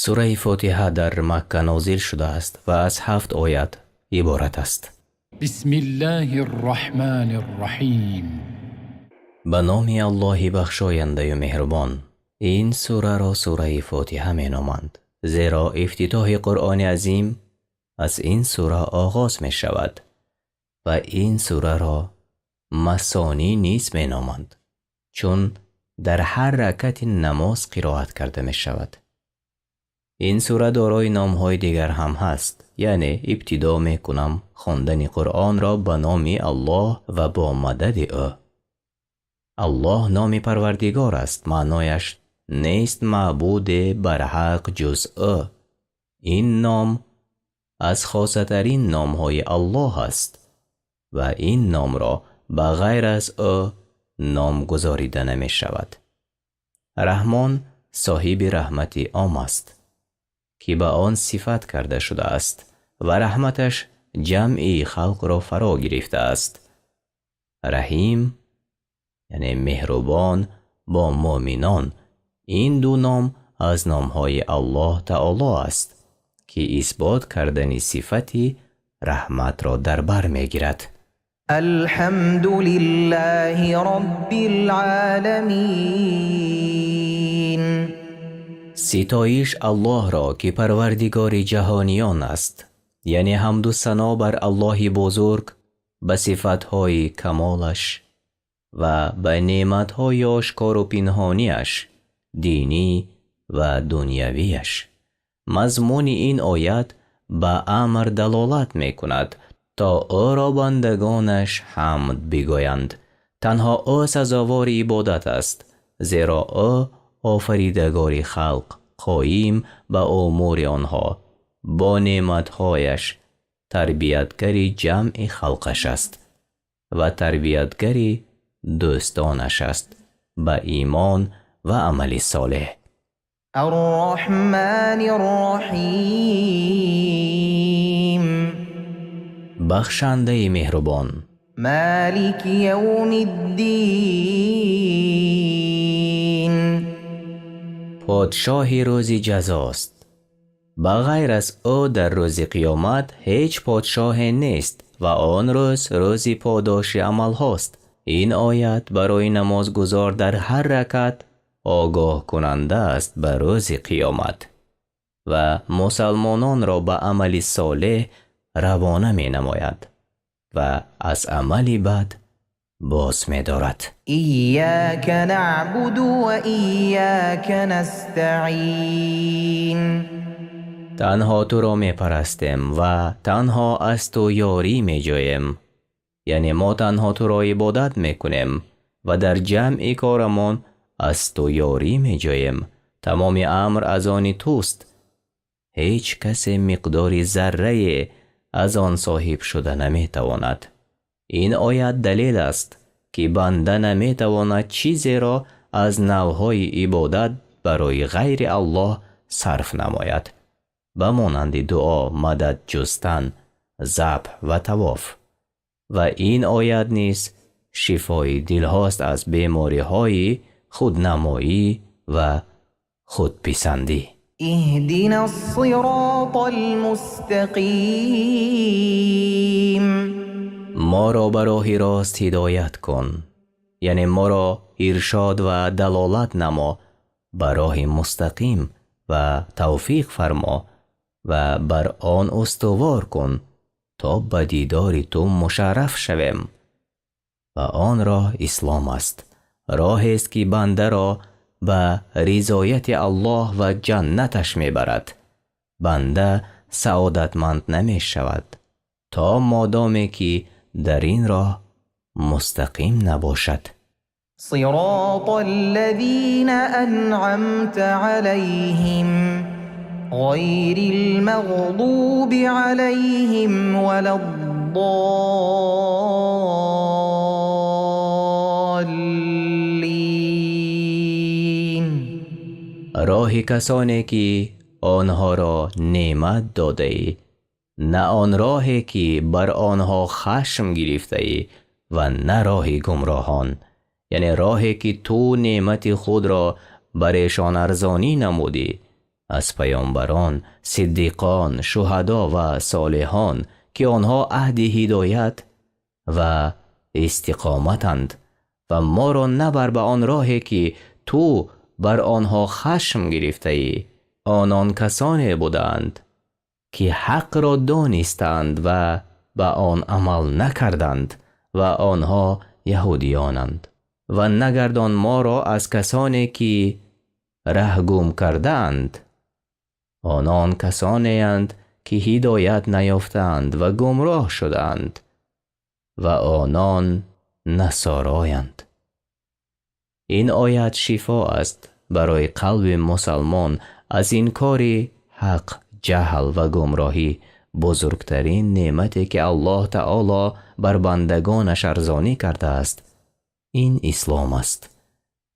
سوره فاتحه در مکه نازل شده است و از 7 آیت عبارت است. بسم الله الرحمن الرحیم. به نام الله بخشاینده و مهربان. این سوره را سوره فاتحه می نامند، زیرا افتتاح قرآن عظیم از این سوره آغاز می شود و این سوره را مثانی نیز می نامند، چون در هر رکعت نماز قرائت کرده می شود. این سوره دارای نام‌های دیگر هم هست، یعنی ابتدا می کنم خواندن قرآن را به نام الله و با مدد او. الله نام پروردگار است، معنایش نیست معبود برحق جز او. این نام از خاصترین نام‌های الله است و این نام را به غیر از او نام گذاریده نمی شود. رحمان صاحب رحمتی عام است که به آن صفت کرده شده است و رحمتش جمعی خلق را فرا گرفته است. رحیم یعنی مهربان با مؤمنان. این دو نام از نامهای الله تعالی است که اثبات کردن صفتی رحمت را در بر میگیرد. الحمد لله رب العالمین. ستایش الله را که پروردگار جهانیان است، یعنی حمد و ثنا بر الله بزرگ به صفتهای کمالش و به نعمتهای آشکار و پنهانیش، دینی و دنیویش. مضمون این آیت به امر دلالت می کند تا او را بندگانش حمد بگویند. تنها او سزاوار عبادت است، زیرا او آفریدگار خلق، قایم به امور آنها، با نعمتهایش تربیتگری جمع خلقش است و تربیتگری دوستانش است به ایمان و عمل صالح. الرحمن الرحیم. بخشنده مهربان. مالک یوم الدین. پادشاه روز جزاست. به غیر از او در روز قیامت هیچ پادشاه نیست و آن روز پاداش عمل هاست. این آیت برای نمازگزار در هر رکعت آگاه کننده است به روز قیامت و مسلمانان را به عمل صالح روانه می نماید و از عملی بد باز می دارد. ایاک نعبد و ایاک نستعین. تنها تو را می پرستیم و تنها از تو یاری می جویم، یعنی ما تنها تو را عبادت می کنیم و در جمع کارمان از تو یاری می جویم. تمام امر از آن توست، هیچ کس مقداری ذره از آن صاحب شده نمی تواند. این آیت دلیل است که بنده نمی تواند چیزی را از نوهای عبادت برای غیر الله صرف نماید، به مانند دعا، مدد جستن، ذبح و طواف. و این آیت نیز شفای دل هاست از بیماری های خودنمایی و خودپسندی. اهدنا الصراط المستقیم. ما را به راه راست هدایت کن، یعنی ما را ارشاد و دلالت نما به راه مستقیم و توفیق فرما و بر آن استوار کن تا به دیدار تو مشرف شویم. و آن راه اسلام است، راهی است که بنده را به رضایت الله و جنتش میبرد. بنده سعادتمند نمی شود تا مادامی که در این راه مستقیم نباشد. صراط الذین انعمت علیهم غیر المغضوب علیهم ولا الضالین. راه کسانی که آنها را نعمت داده ای، نه آن راهی که بر آنها خشم گرفته ای و نه راه گمراهان، یعنی راهی که تو نعمت خود را برایشان ارزانی نمودی از پیامبران، صدیقان، شهدا و صالحان که آنها عهد هدایت و استقامتند و ما را نبر به آن راهی که تو بر آنها خشم گرفته ای. آنان کسانی بودند که حق را دانستند و به آن عمل نکردند و آنها یهودیانند. و نگردان ما را از کسانی که ره گم کردند. آنان کسانی اند که هدایت نیافتند و گمراه شدند و آنان نصارایند. این آیت شفا است برای قلب مسلمان از این کار حق، جهل و گمراهی. بزرگترین نعمتی که الله تعالی بر بندگانش ارزانی کرده است این اسلام است.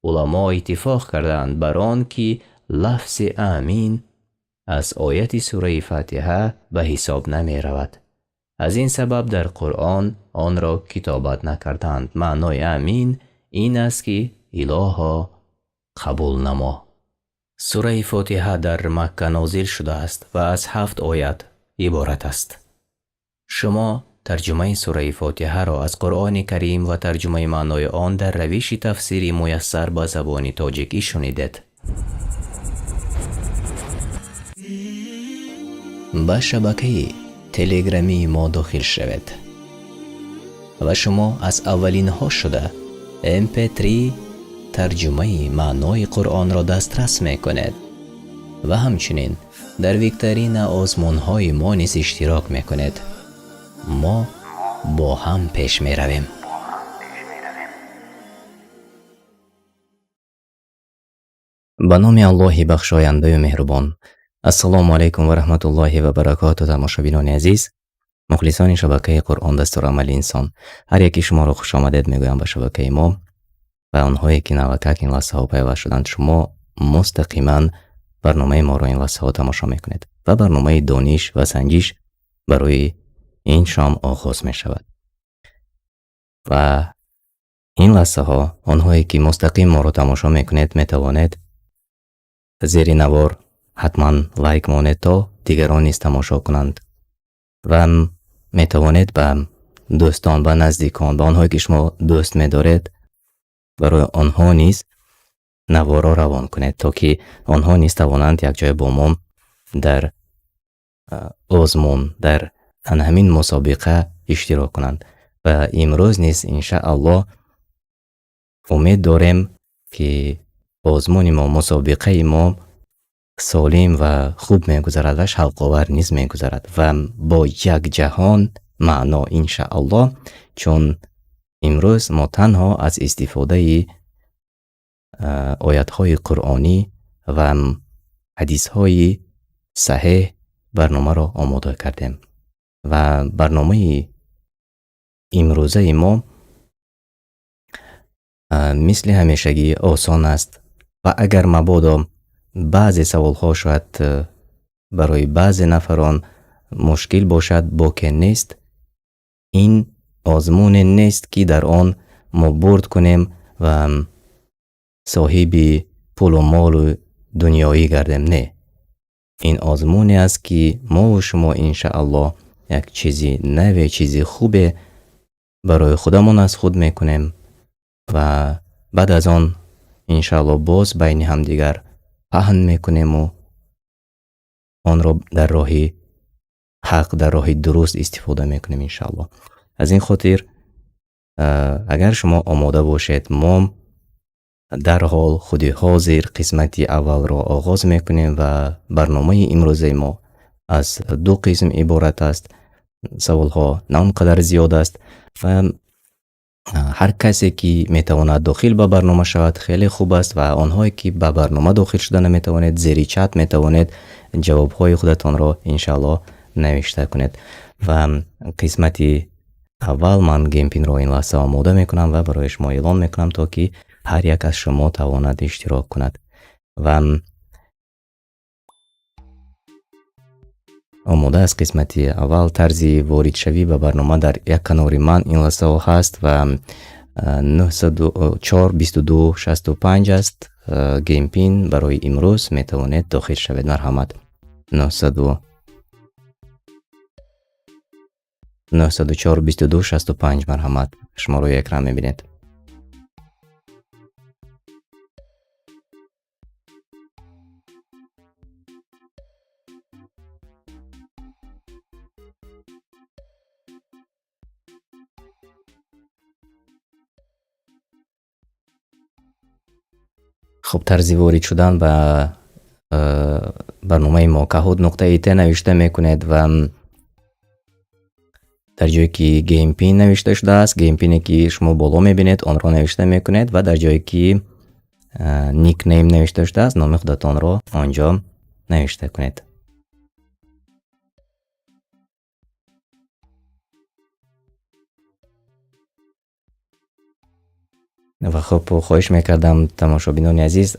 علما اتفاق کردند بر آن که لفظ آمین از آیت سوره فاتحه به حساب نمی رود. از این سبب در قرآن آن را کتابت نکردند. معنای آمین این است که الها قبول نما. سوره فاتحه در مکه نازل شده است و از 7 آیت عبارت است. شما ترجمه سوره فاتحه را از قرآن کریم و ترجمه معنای آن در روش تفسیری میسر به زبان تاجیکی شنیدید. به شبکه تلگرامی ما داخل شوید و شما از اولین ها شده MP3 ترجمه معنای قرآن را دسترس می کنید و همچنین در ویکتورین آزمون های ما نیز اشتراک می کنید. ما با هم پیش می رویم. به نام الله بخشاینده و مهربان. السلام علیکم و رحمت الله و برکاته. تماشابینان عزیز، مخلصان شبکه قرآن دستورالعمل انسان، هر یکی شما را خوش آمدید میگویم به شبکه ما و آنهایی که نوکک این لحظه ها پیوست شدند. شما مستقیما برنامه ما را این لحظه ها تماشا میکنید و برنامه دانش و سنجش برای این شام آغاز می شود. و این لحظه ها آنهایی که مستقیم ما را تماشا میکنید می توانید زیر نوار حتما لایک مانید تا دیگران نیز تماشا کنند و می توانید به دوستان و نزدیکان، به آنهایی که شما دوست می دارید، برای آنها نیز نوار را روان کنید تا که آنها نیز توانند یک جای با ما در آزمون، در همین مسابقه اشتراک کنند. و امروز نیز انشاءالله امید داریم که آزمون ما، مسابقه ما سالم و خوب میگذرد و شوق‌آور نیز میگذرد و با یک جهان معنا انشاءالله. چون امروز ما تنها از استفاده آیات‌های قرآنی و حدیث‌های صحیح برنامه را آماده کردیم و برنامه امروزه ما مثل همیشگی آسان است و اگر مبادا بعضی سوال‌ها شاید برای بعضی نفران مشکل باشد، باکی نیست. این آزمون نیست که در آن ما برد کنیم و صاحب پول و مال و دنیایی گردیم. نه، این آزمونی است که ما و شما انشاءالله یک چیزی نوی، چیزی خوبه برای خودمون از خود میکنیم و بعد از آن انشاءالله باز بین هم دیگر پهن میکنیم و آن را در راه حق، در راه درست استفاده میکنیم انشاءالله. از این خاطر اگر شما آماده باشید ما در حال خودی حاضر قسمتی اول را آغاز میکنیم و برنامه امروزه ما از 2 قسم عبارت است. سوال ها نه اونقدر زیاد است و هر کسی که میتواند داخل به برنامه شود خیلی خوب است و آنهایی که به برنامه داخل شده نمیتوانید، زیر چت میتوانید جواب های خودتان را انشاءالله نوشته کنید. و قسمتی اول من گیم پین را این لحظه آماده میکنم و برای شما اعلان میکنم تا که هر یک از شما تواند اشتراک کند. و آماده از قسمتی اول طرز وارد شوی به برنامه در یک کانال من این لحظه هست و 904 22 65 است گیم پین برای امروز میتوانید داخل شوید. مرحمت. 904 22 65 مرحمت. شما روی اکران میبینید. خب طرز وارد شدن به برنامه ما kahoot.it نوشته میکنید و در جایی که گیم پین نوشته شده است، گیم پینی که شما بالا میبینید آن را نوشته میکنید و در جایی که نیک نیم نوشته شده است نام خودتان را آنجا نوشته کنید. و خب خواهش میکردم تماشابینان عزیز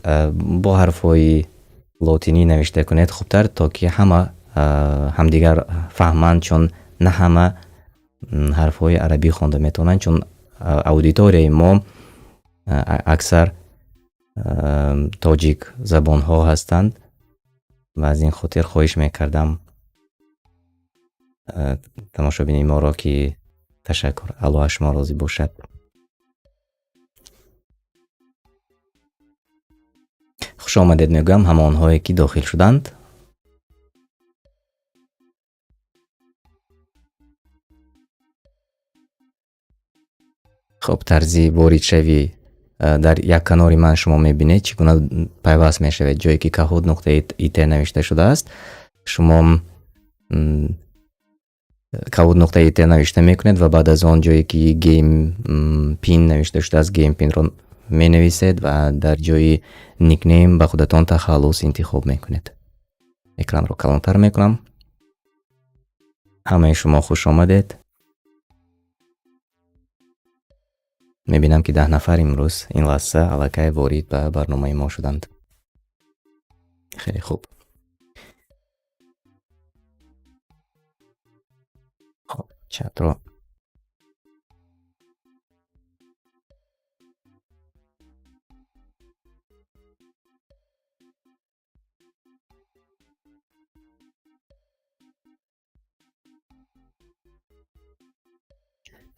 با حرفای لاتینی نوشته کنید خوبتر تا که همه همدیگر فهمند، چون نه همه حرفای عربی خوانده میتونن، چون اودیتوری ما اکثر تاجیک زبان ها هستند و از این خاطر خواهش میکردم تماشابین ما را که تشکر. الله شما راضی باشد. خوش آمدید میگم همه آنهایی که داخل شدند. خب طرزی وارد شوی در یک کنار من شما میبینید چگونه پیوست میشوید. جایی که kahoot.it نوشته شده است شما kahoot.it نوشته میکنید و بعد از آن جایی که گیم پین نوشته شده است گیم پین رو می نویسید و در جای نیک نیم به خودتان تخلص انتخاب میکنید. اکران رو کلانتر میکنم. همه شما خوش آمدید. میبینم که 10 نفر امروز این لحظه علاقه وارد به برنامه ما شدند. خیلی خوب. خب چت رو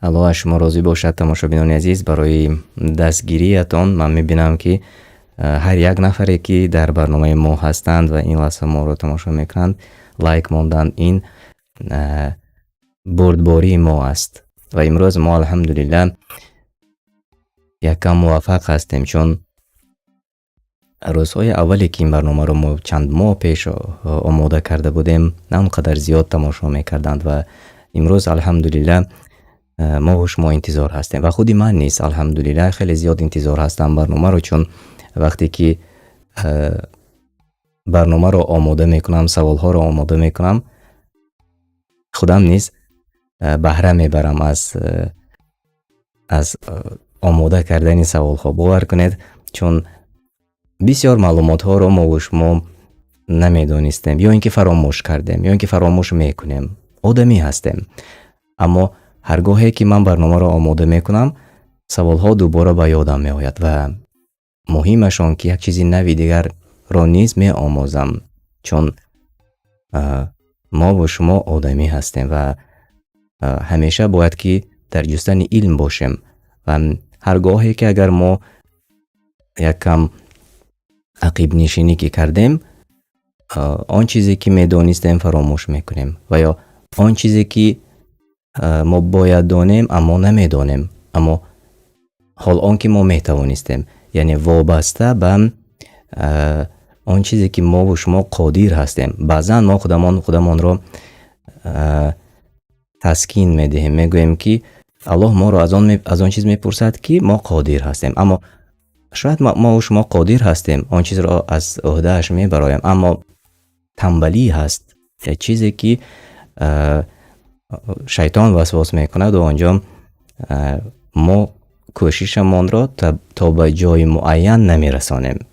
الله شما راضی باشد تماشابینان عزیز. برای دستگیریتان من میبینم که هر یک نفری که در برنامه ما هستند و این لحظه ما رو تماشا میکنند لایک موندن این بردباری ما است و امروز ما الحمدلله یکم موفق هستیم، چون روزهای اولی که این برنامه رو ما چند ماه پیش آماده کرده بودیم نه اونقدر زیاد تماشا میکردند و امروز الحمدلله ما و شما انتظار هستیم و خودی من نیست الحمدلله خیلی زیاد انتظار هستم برنامه رو، چون وقتی که برنامه رو آماده میکنم سوال ها رو آماده میکنم خودم نیست بهره میبرم از آماده کردن سوال ها. باور کنید چون بسیار معلومات ها رو ما و شما نمیدونستیم یا اینکه فراموش کردیم یا اینکه فراموش میکنیم. آدمی هستیم، اما هرگاهی که من برنامه رو آماده میکنم سوال ها دوباره به یادم می آید و مهمشون که یک چیزی نوی دیگر را نیز می آموزم، چون ما و شما آدمی هستیم و همیشه باید که در جستن علم باشیم و هرگاهی که اگر ما یکم عقیب نشینی که کردیم آن چیزی که می دانستیم فراموش میکنیم و یا آن چیزی که ما باید دانیم اما نمیدانیم، اما حال آن که ما میتوانستیم، یعنی وابسته به آن چیزی که ما و شما قادر هستیم. بعضا ما خودمان را تسکین میدهیم، میگوییم که الله ما را از آن چیز میپرسد که ما قادر هستیم، اما شاید ما و شما قادر هستیم آن چیز را از عهدهش میبرایم، اما تنبلی هست یه چیزی که شیطان وسواس میکند و آنجا ما کوششمان را تا به جای معین نمیرسانیم.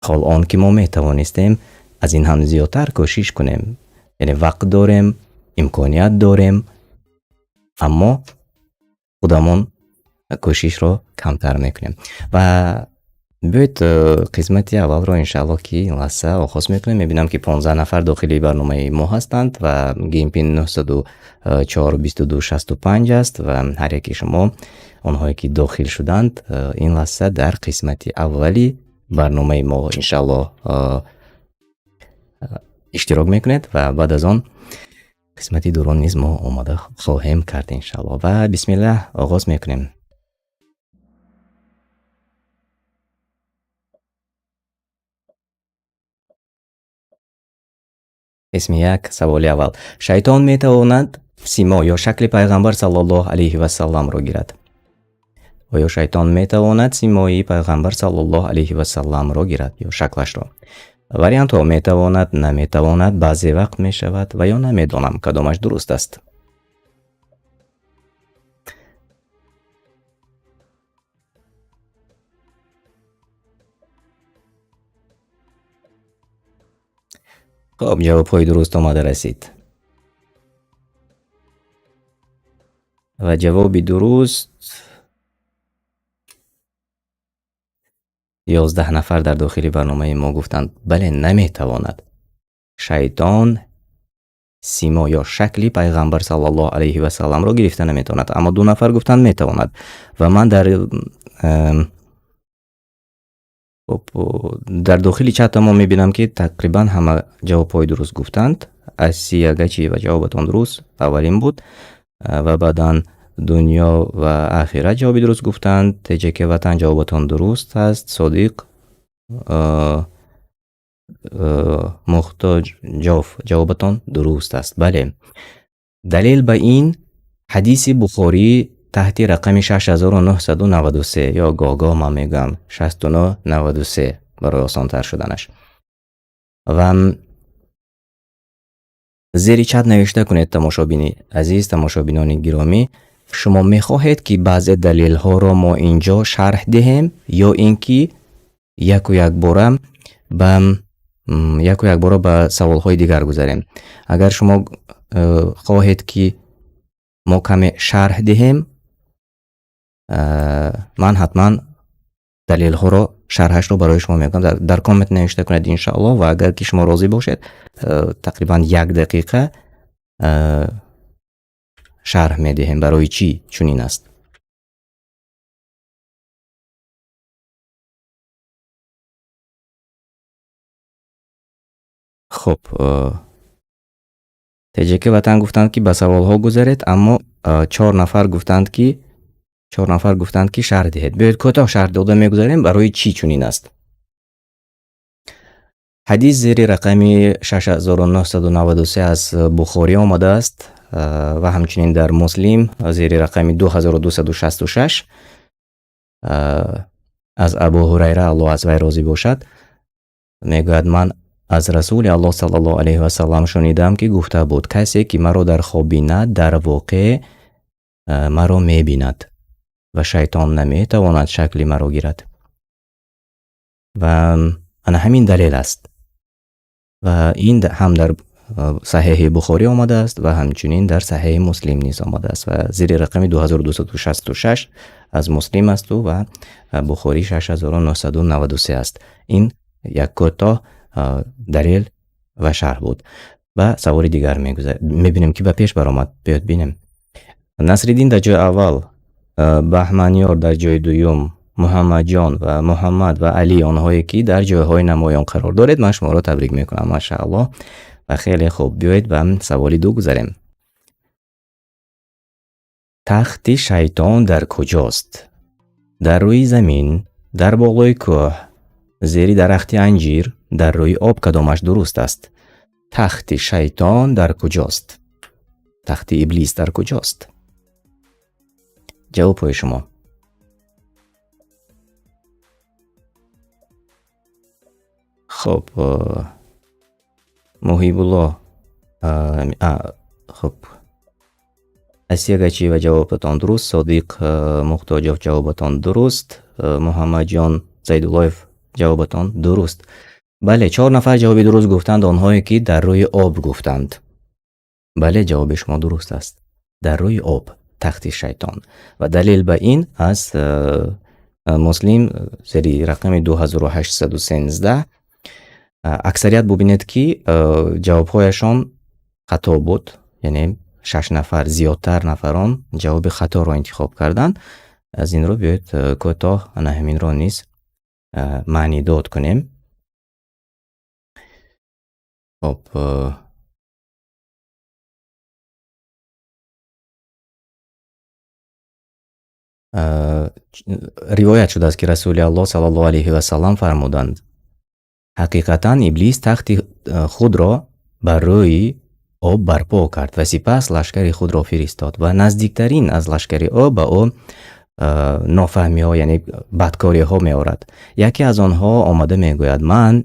حال آن که ما میتوانستیم از این هم زیادتر کوشش کنیم، یعنی وقت داریم، امکانیت داریم، اما خودمون کوشش را کمتر میکنیم و بیایید قسمتی اول رو انشالله که این لحظه آغاز میکنیم. میبینم که 15 نفر داخلی برنامه ما هستند و گیم پین 904 22 65 است و هر یکی شما اونهایی که داخل شدند این لحظه در قسمتی اولی برنامه ما انشالله اشتراک میکنید و بعد از آن قسمتی دوران نیز ما آماده خواهیم کرد انشالله. و بسم الله آغاز میکنیم. اسم یک سوال اول: شیطان میتواند سیما یا شکل پیغمبر صلی الله علیه و سلم را گیرد؟ آیا شیطان میتواند سیمای پیغمبر صلی الله علیه و سلم را گیرد یا شکلش را؟ وریانت ها: میتواند، نمیتواند، بعضی وقت میشود و یا نمیدانم کدامش درست است. خب جواب های درست آمده رسید و جواب درست 11 نفر در داخل برنامه ما گفتند بله نمیتواند. شیطان سیما یا شکلی پیغمبر صلی الله علیه و سلم را گرفته نمیتواند، اما 2 نفر گفتند میتواند و من در داخل چت ما میبینم که تقریبا همه جواب های درست گفتند. اسیا گچی و جوابتان درست اولین بود و بعدن دنیا و آخرت جواب درست گفتند. تجک وطن جوابتان درست است. صادق محتاج جوابتان درست است. بله، دلیل به این حدیث بخاری تحت رقم 6993 یا گاگا ما میگم 6993 برای آسان تر شدنش. و زیر چت نوشته کنید تماشابینی عزیز، تماشابینان گرامی، شما میخواهید که بعض دلیل ها را ما اینجا شرح دهیم یا اینکه یک و یک بار به سوال های دیگر گذاریم؟ اگر شما خواهید که ما کمی شرح دهیم من حتما دلیل ها را شرحش رو برای شما میگم. در کامنت نوشته کنید انشاءالله و اگر که شما راضی باشید تقریبا 1 دقیقه شرح میدهیم برای چی چنین است. خب تجک وطن گفتند که به سوال ها گذارید، اما 4 نفر گفتند که شرح دهید. بیاید کوتاه شرح داده میگذاریم برای چی چنین است. حدیث زیر رقم 6993 از بخاری آمده است و همچنین در مسلم زیر رقم 2266 از ابو هریره الله از وی راضی باشد میگوید من از رسول الله صلی الله علیه و سلم شنیدم که گفته بود کسی که مرا در خواب بیند در واقع مرا میبیند و شیطان نمیتواند شکل مرا گیرد. و انا همین دلیل است و این هم در صحیح بخاری آمده است و همچنین در صحیح مسلم نیز آمده است و زیر رقم 2266 از مسلم است و بخاری 6993 است. این یک کوتاه دلیل و شرح بود و سوال دیگر میبینیم که به پیش برآمد. بیاد بینیم. نصرالدین در جای اول، بهمنیار در جای دوم، محمد جان و محمد و علی آنهایی که در جایهای نمایان قرار دارید من شما را تبریک میکنم ماشاءالله و خیلی خوب. بیایید به سوال 2 گذاریم. تخت شیطان در کجاست؟ در روی زمین، در بالای کوه، زیر درخت انجیر، در روی آب کدامش درست است؟ تخت شیطان در کجاست؟ تخت ابلیس در کجاست؟ جواب های شما. خب محیب الله خب اسیا گچی و جوابتان درست. صادق محتاج جوابتان درست. محمد جان زیداللهف جوابتان درست. بله 4 نفر جواب درست گفتند، آنهایی که در روی آب گفتند. بله جواب شما درست است، در روی آب تخت شیطان. و دلیل به این از مسلم سری رقم 2813 اکثریت ببینید که جوابهایشان خطا بود، یعنی 6 نفر زیادتر نفران جواب خطا را انتخاب کردن. از این رو بیاید کوتاه همین را نیز معنی داد کنیم. خب روایت شده است که رسول الله صلی الله علیه و سلم فرمودند حقیقتا ابلیس تخت خود را بر روی آب برپا کرد و سپس لشکر خود را فرستاد و نزدیکترین از لشکر آب به او نافهمی ها یعنی بدکاری ها می آورد. یکی از آنها آمده می گوید من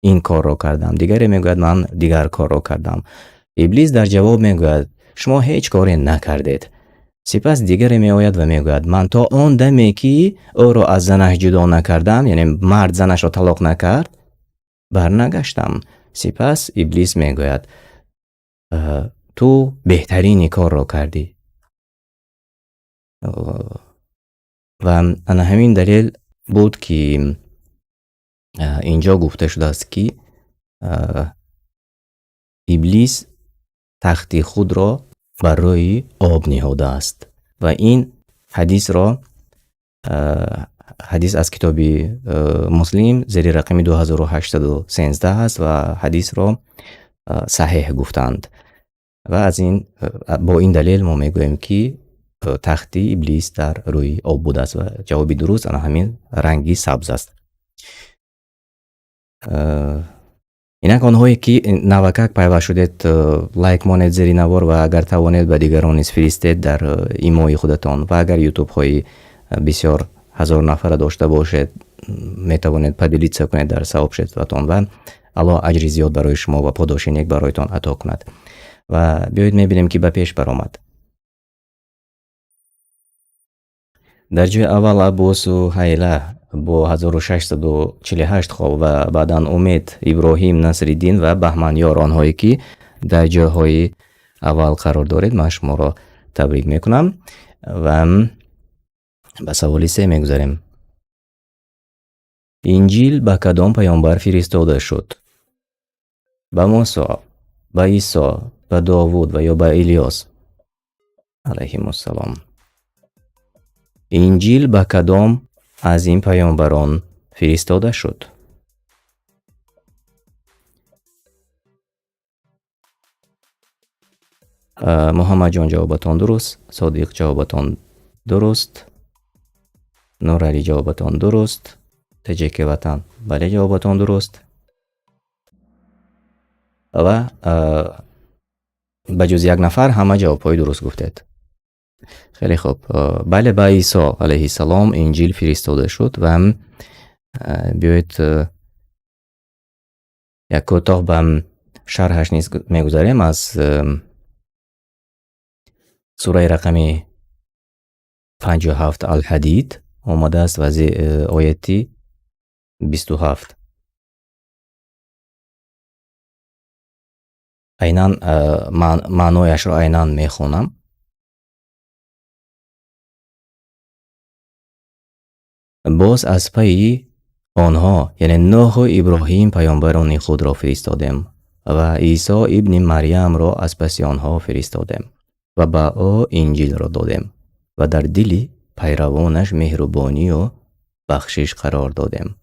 این کار را کردم، دیگری می گوید من دیگر کار را کردم. ابلیس در جواب می گوید شما هیچ کاری نکردید. سپس دیگری می آید و می گوید من تا آن دمی که او را از زنش جدا نکردم، یعنی مرد زنش را طلاق نکرد، برنگشتم. سپس ابلیس می گوید تو بهترین کار را کردی. و انا همین دلیل بود که اینجا گفته شده است که ابلیس تخت خود را بر روی آب نهاده است و این حدیث از کتاب مسلم زیر رقم 2813 است و حدیث را صحیح گفتند و از این با این دلیل ما میگوییم که تخت ابلیس در روی آب بوده است و جواب درست همین رنگی سبز است. اینک آنهایی که نوکک پیوست شدید لایک مانید زیر نوار و اگر توانید به دیگران نیز فرستید در ایموی خودتان و اگر یوتیوب های بسیار هزار نفر داشته باشید می توانید پدیلیت کنید در ثواب شدتان و الله اجر زیاد برای شما و پاداش نیک برایتان عطا کند. و بیایید میبینیم که به پیش برآمد. در جای اول ابو سهیله با 1648 خواب و بعدا امید، ابراهیم، نصرالدین و بهمن یار آنهایی که در جاهای اول قرار دارید من شما را تبریک میکنم و به سوال 3 میگذاریم. انجیل به کدام پیامبر فرستاده شد؟ به موسی، به عیسی، به داوود و یا به الیاس علیهم السلام؟ انجیل به کدام از این پیامبران فرستاده شد؟ محمد جان جوابتان درست، صادق جوابتان درست، نور علی جوابتان درست، تجک وطن بله جوابتان درست و بجز یک نفر همه جوابهای درست گفتید. خیلی خوب. بله به عیسی علیه السلام انجیل فرستاده شد و بیایید یک کوتاه به شرحش نیز میگذاریم. از سوره رقم 57 الحدید آمده است و از آیتی 27 اینان معنایش را اینان میخونم. باز از پی آنها یعنی نوح و ابراهیم پیامبران خود را فرستادیم و عیسی ابن مریم را از پس آنها فرستادیم و به او انجیل را دادیم و در دل پیروانش مهربانی و بخشش قرار دادیم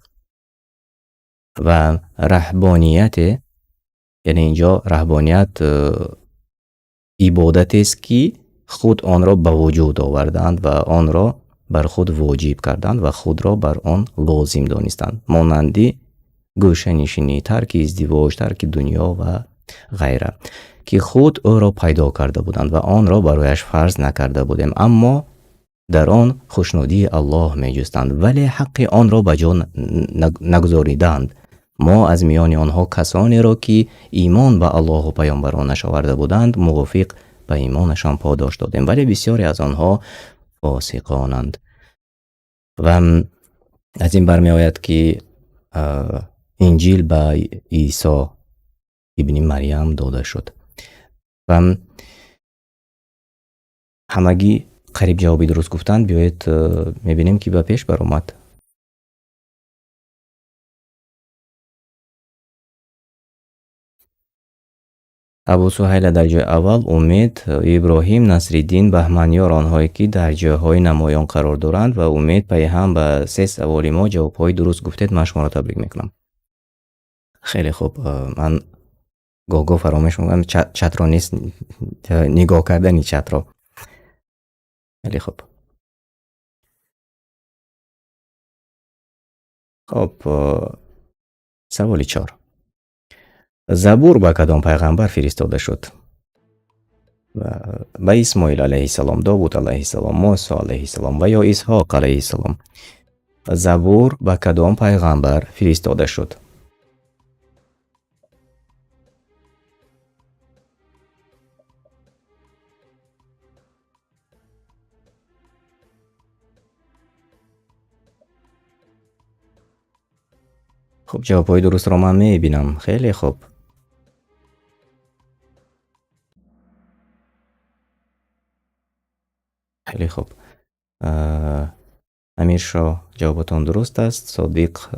و رهبانیت، یعنی اینجا رهبانیت عبادت است که خود آن را به وجود آوردند و آن را بر خود واجب کردند و خود را بر آن لازم دانستند، مانندی گوشه نشینی، ترک ازدواج، ترک دنیا و غیره که خود او را پیدا کرده بودند و آن را برایش فرض نکرده بودیم، اما در آن خوشنودی الله می جستند ولی حق آن را به جا نگذاریدند. ما از میان آنها کسانی را که ایمان به الله و پیامبرانش آورده بودند موافق به ایمانشان پاداش دادیم ولی بسیاری از آنها فاسقانند. و از این برمی آید که انجیل به عیسی ابن مریم داده شد و همگی قریب جوابی درست گفتند بیایید میبینیم که به پیش بر اومد. ابو سهیل در جای اول امید، ابراهیم، نصرالدین، بهمنیار آنهایی که در جاهای نمایان قرار دارند و امید پی هم به 3 سوال ما جوابهای درست گفتید. من شما را تبریک میکنم. خیلی خوب. من گاگو فراموش میکنم چت را نیست نگاه کردنی چت را. خیلی خوب. خب سوال 4. زبور به کدام پیغمبر فرستاده شد؟ به اسماعیل علیه السلام، داوود علیه السلام، موسی علیه السلام و یا اسحاق علیه السلام. زبور به کدام پیغمبر فرستاده شد؟ خب جوابهای درست را من میبینم. خیلی خوب. خیلی خوب. امیر شاه جوابتان درست است. صادق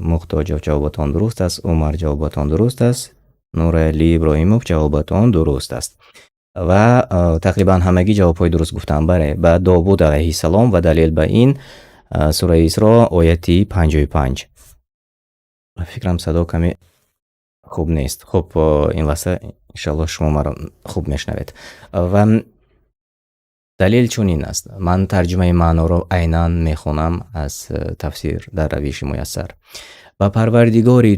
مختار جوابتان درست است. عمر جوابتان درست است. نور علی ابراهیموف جوابتان درست است و تقریبا همگی جوابهای درست گفتن. به داوود علیه السلام و دلیل به این سوره اسراء آیه 55. فکرم صدا کمی خوب نیست. خب این واسه انشالله شما مرا خوب میشنوید. و دلیل چون این است. من ترجمه معنا رو عیناً میخونم از تفسیر در روش میسر. و پروردگاری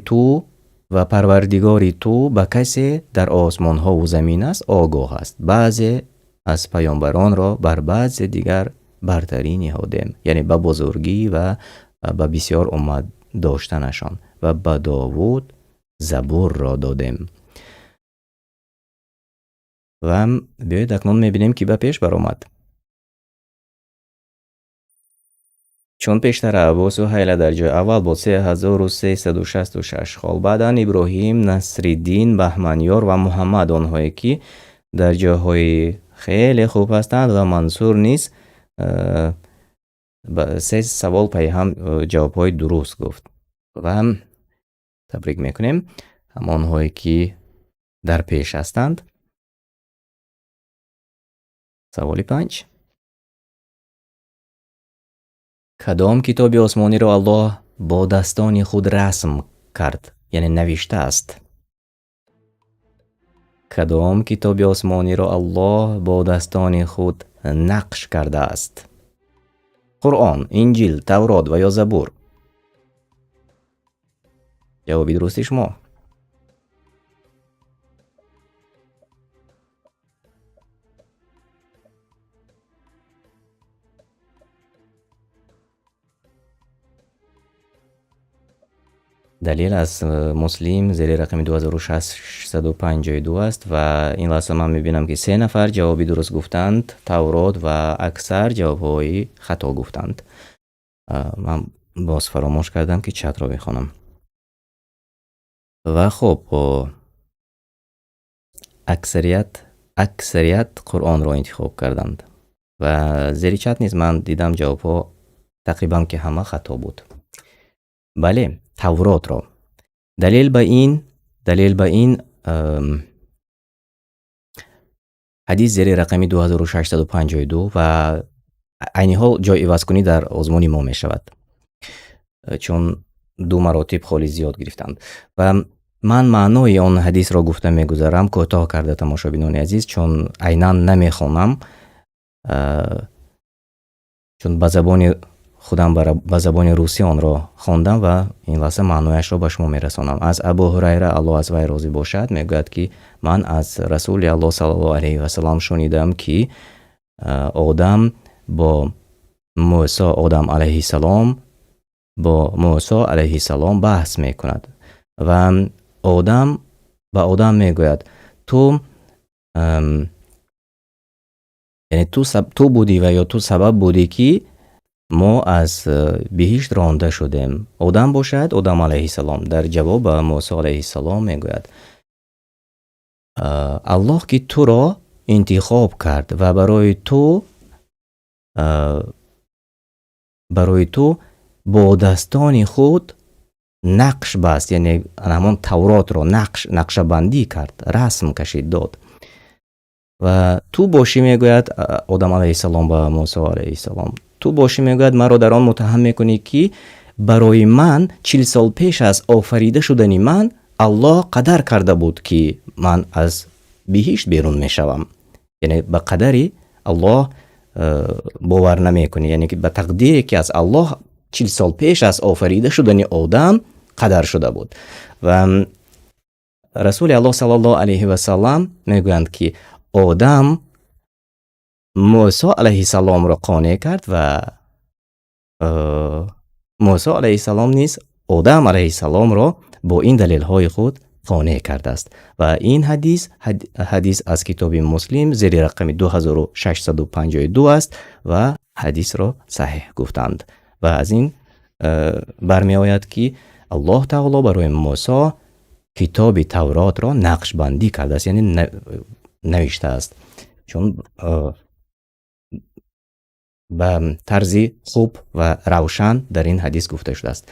تو به کسی در آسمان ها و زمین است آگاه است. بعضی از پیامبران را بر بعض دیگر برتری نهادیم، یعنی به بزرگی و به بسیار امت داشتنشان، و به داوود زبور را دادیم. و بیایید اکنون میبینیم که به پیش برآمد. چون پیشتر ابو سهیل در جای اول با 3366 خال، بعدا ابراهیم، نصرالدین، بهمنیار و محمد آنهایی که در جاهای خیلی خوب هستند و منصور نیست 3 سوال پی هم جوابهای درست گفت و هم تبریک میکنیم همانهایی که در پیش هستند. سوال 5. کدام کتاب آسمانی را الله با دستان خود رسم کرد، یعنی نوشته است؟ کدام کتاب آسمانی را الله با دستان خود نقش کرده است؟ قرآن، انجیل، تورات و یا زبور؟ جوابی درستی شما. دلیل از مسلم زیر رقم 2652 است و این لحظه من میبینم که 3 نفر جوابی درست گفتند، تورات، و اکثر جوابهای خطا گفتند. من باز فراموش کردم که چت را بخونم. و خب اکثریت قرآن را انتخاب کردند و زیر چت نیز من دیدم جوابها تقریبا که همه خطا بود. بله، تورات را. دلیل به این حدیث زیر رقم 2652 و عینی حال جای عوض کنی در آزمون ما می شود، چون 2 مراتب خالی زیاد گرفتند و من معنای آن حدیث را گفته می گذارم. کوتاه کرده تماشابینان عزیز، چون عیناً نمی خونم، چون به زبان خودم به زبان روسی آن را خواندم و این لحظه معنایش را به شما میرسانم. از ابو هریره الله از وی راضی باشد میگوید که من از رسول الله صلی الله علیه و سلم شنیدم که آدم با موسی علیه السلام با موسی علیه السلام بحث میکند و آدم به آدم میگوید تو یعنی تو بودی و یا تو سبب بودی که ما از بهشت رانده شدیم. آدم باشد آدم علیه السلام در جواب به موسی علیه السلام میگوید الله که تو را انتخاب کرد و برای تو برای تو با دستان خود نقش بست، یعنی همون تورات رو نقشه بندی کرد، رسم کشید داد. و تو باشی میگوید آدم علیه السلام و موسی علیه السلام، تو باشی میگوید مرا در آن متهم میکنی که برای من 40 سال پیش از آفریده شدنی من الله قدر کرده بود که من از بهشت بیرون میشوم. یعنی به قدری الله باور نمیکنی، یعنی که به تقدیری که از الله 40 سال پیش از آفریده شدنی آدم قدر شده بود. و رسول الله صلی الله علیه و سلم میگویند که آدم موسی علیه السلام را قانع کرد و موسی علیه السلام نیز آدم علیه السلام را با این دلیل های خود قانع کرده است. و این حدیث از کتاب مسلم زیر رقم 2652 است و حدیث را صحیح گفتند. و از این برمی آید که الله تعالی برای موسی کتاب تورات را نقش بندی کرده است، یعنی نوشته است، چون به طرزی خوب و روشن در این حدیث گفته شده است.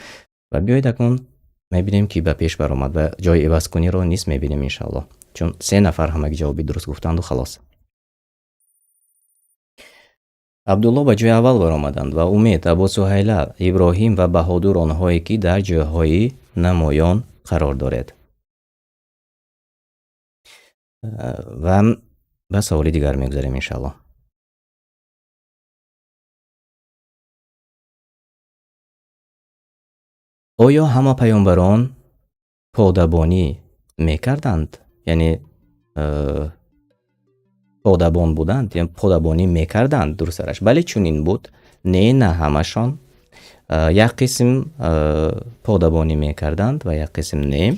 و بیایید اکنون میبینیم که به پیش برآمد و جای عوض کنی رو نیست میبینیم انشاءالله، چون 3 نفر همه جوابی درست گفتند و خلاص. عبدالله به جای اول برآمدند و امید، ابو سهیله، ابراهیم و بهادر آنهایی که در جاهای نمایان قرار دارد. و به سوال دیگر میگذاریم انشاءالله. آیا همه پیامبران پادبانی میکردند؟ یعنی پادبان بودند، یعنی پادبانی میکردند در سرش؟ بله چنین بود. نه همشان. یک قسم پادبانی میکردند و یک قسم نه،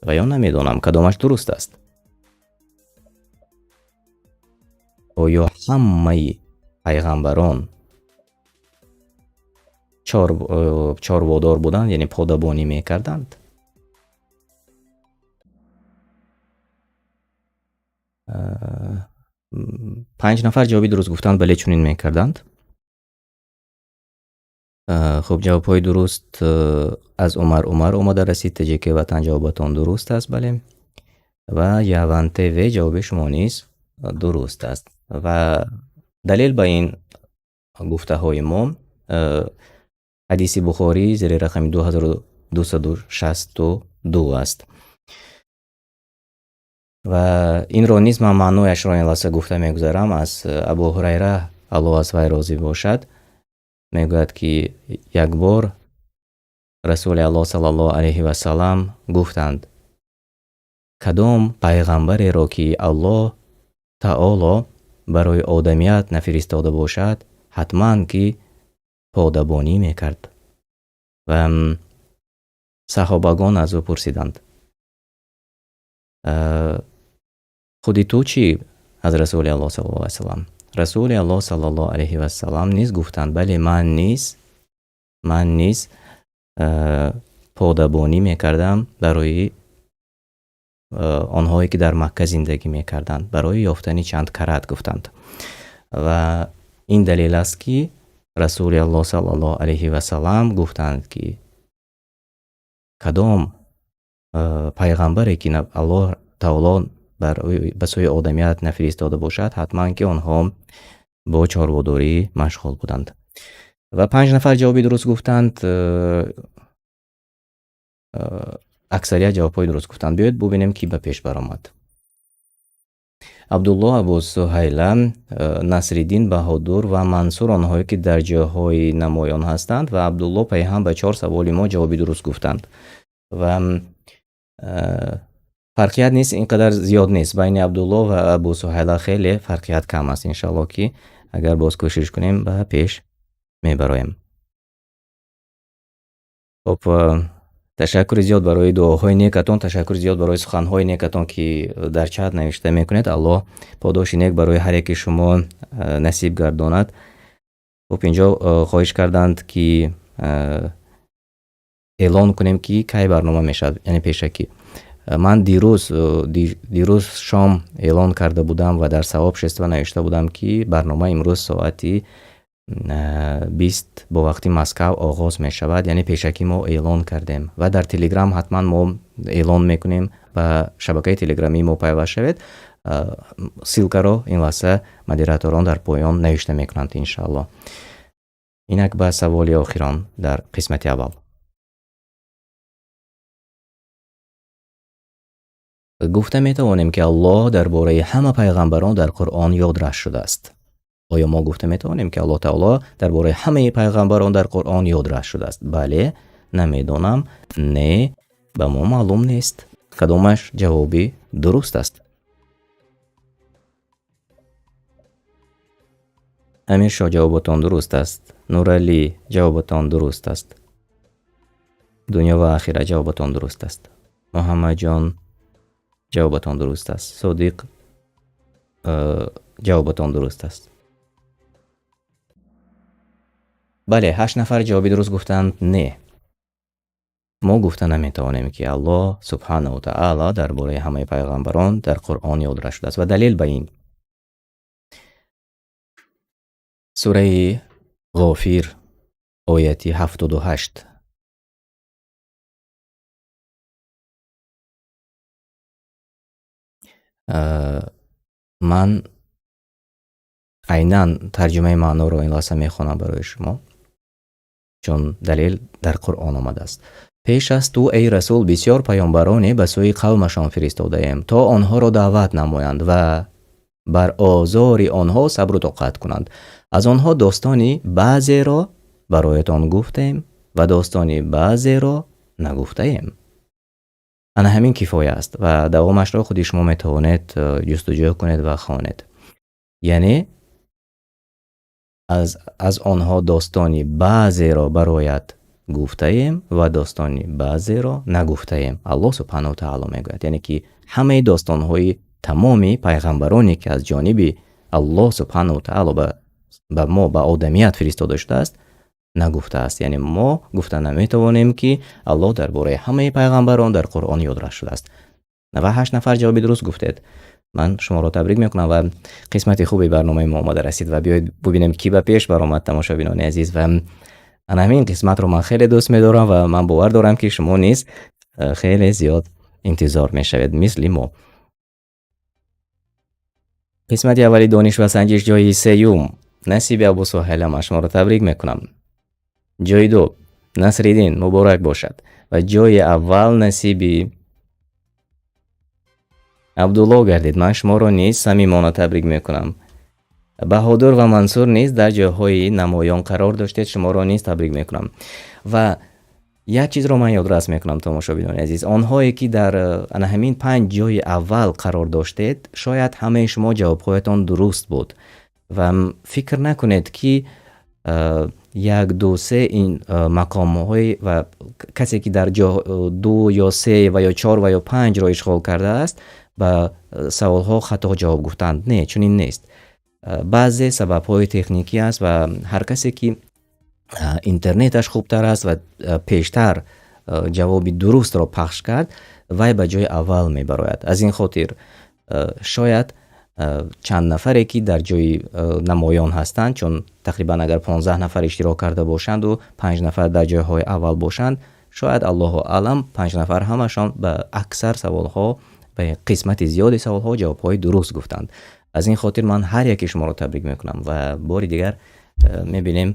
و یا نمیدونم کدامش درست است. آیا همه پیغمبران چاروادار بودند، یعنی پادبانی میکردند؟ پنج نفر جوابی درست گفتند بله چنین میکردند. خب جوابهای درست از عمر اومده رسید تجه که وطن جوابتان درست است. بله. و یوانته و جواب شما نیست درست است. و دلیل به این گفته های ما حدیث بخاری زیر رقم 2262 است. و این را نیز من معنایش را این لحظه گفته میگذارم. از ابو هریره الله از وی راضی باشد میگوید که یک بار رسول الله صلی الله علیه و سلم گفتند کدام پیغمبری را که الله تعالی برای آدمیت نفرستاده باشد حتما که پادبانی میکرد. و صحابگان از او پرسیدند خودی تو چی از رسول الله صلی الله علیه و سلم؟ رسول الله صلی الله علیه و سلم نیز گفتند بله من نیز پادبانی میکردم برای آنهایی که در مکه زندگی میکردند برای یافتن چند کرت گفتند. و این دلیل است که رسول الله صلی الله علیه و سلم گفتند که کدام پیغمبری که الله تعالی به سوی آدمیت نفرستاده باشد حتما که آنها با چارواداری مشغول بودند. و 5 نفر جوابی درست گفتند. اکثریت جوابهای درست گفتند. بیایید ببینیم کی به پیش برآمد. عبدالله، ابو سهیله، نصرالدین، بهادر و منصور آنهایی که در جاهای نمایان هستند. و عبدالله پیهم به 4 سوال ما جوابی درست گفتند. و فرقیت نیست، اینقدر زیاد نیست بین عبدالله و ابو سهیله، خیلی فرقیت کم است. انشاءالله که اگر باز کوشش کنیم به پیش میبرایم. خب تشکر زیاد برای دعاهای نیکتان، تشکر زیاد برای سخنهای نیکتان که در چت نوشته میکنید. الله پاداش نیک برای هر یک شما نصیب گرداند. خب اینجا خواهش کردند که اعلان کنیم که کی برنامه میشد، یعنی پیشکی. من دیروز شام اعلان کرده بودم و در ثواب شست و نوشته بودم که برنامه امروز ساعتی 20 با وقتی مسکو آغاز می شود، یعنی پیشکی ما اعلان کردیم و در تلگرام حتما ما اعلان میکنیم و شبکه تلگرامی ما پیوست شوید. سیلکا رو این لحظه مدیراتوران در پایان نوشته میکنند انشاءالله. اینک به سوالی آخران در قسمت اول. گفته می توانیم که الله درباره همه پیغمبران در قرآن یادداشت شده است. آیا ما گفته می توانیم که الله تعالی درباره همه پیغمبران در قرآن یادداشت شده است؟ بله، نمیدونم، نه، به ما معلوم نیست. کدامش جوابی درست است؟ امیر شاه جوابتان درست است. نورعلی جوابتان درست است. دنیا و آخرت جوابتان درست است. محمد جان جوابتان درست است. صدیق جوابتان درست است. بله، 8 نفر جوابی درست گفتند نه. ما گفته نمیتوانیم که الله سبحانه و تعالی درباره همه پیغمبران در قرآن یادداشت شده است و دلیل به این سوره غافیر آیه 78. من عیناً ترجمه معنا رو این لحظه میخوانم برای شما چون دلیل در قرآن آمده است. پیش از تو ای رسول بسیار پیامبرانی به سوی قومشان فرستاده ایم تا آنها را دعوت نمایند و بر آزار آنها صبر و طاقت کنند. از آنها داستانی بعضی را برایتان گفتیم و داستانی بعضی را نگفته ایم. انا همین کفایه است و دوامش را خودی شما میتوانید جستجو کنید و خوانید. یعنی از آنها داستانی بعضی را برایت گفته ایم و داستانی بعضی را نگفته ایم. الله سبحانه و تعالی میگوید یعنی که همه داستانهای تمامی پیغمبرانی که از جانب الله سبحانه و تعالی به ما به آدمیت فرستاده شده است نگفته است. یعنی ما گفته نمیتوانیم که الله درباره همه پیغمبران در قرآن یادداشت شده است. 98 نفر جواب درست گفتید. من شما را تبریک میکنم و قسمت خوبی برنامه ما آماده رسید و بیایید ببینیم کی به پیش برآمد. تماشابینان عزیز و انا همین قسمت رو من خیلی دوست می‌دارم و من باور دارم که شما نیز خیلی زیاد انتظار میشوید مثل ما. قسمت اولی دانش و سنجش جای سیوم نصیب ابو سهیل، شما را تبریک میکنم. جای دو نصرالدین مبارک باشد و جای اول نصیبی عبدالله گردید. من شما را نیز صمیمانه تبریک میکنم. بهادر و منصور نیز در جاهای نمایان قرار داشتید. شما را نیز تبریک میکنم. و یک چیز را من یادداشت میکنم تماشابینان عزیز، آنهایی که در همین 5 جای اول قرار داشتید شاید همه شما جوابهایتان درست بود و فکر نکنید که 1 2 3 این مقام های و کسی که در جا 2 یا 3 و یا 4 و یا 5 را اشغال کرده است با سوال ها خطا جواب گفتند. نه، چون این نیست. بعضی سبب های تکنیکی است و هر کسی که اینترنتش خوبتر است و پیشتر جوابی درست را پخش کرد وی به جای اول می براید. از این خاطر شاید چند نفری که در جای نمایان هستند، چون تقریبا اگر 15 نفر اشتراک کرده باشند و 5 نفر در جای های اول باشند، شاید الله اعلم 5 نفر همشان به اکثر سوال ها به قسمت زیادی سوال ها جواب های درست گفتند. از این خاطر من هر یکی شما را تبریک میکنم و بار دیگر میبینیم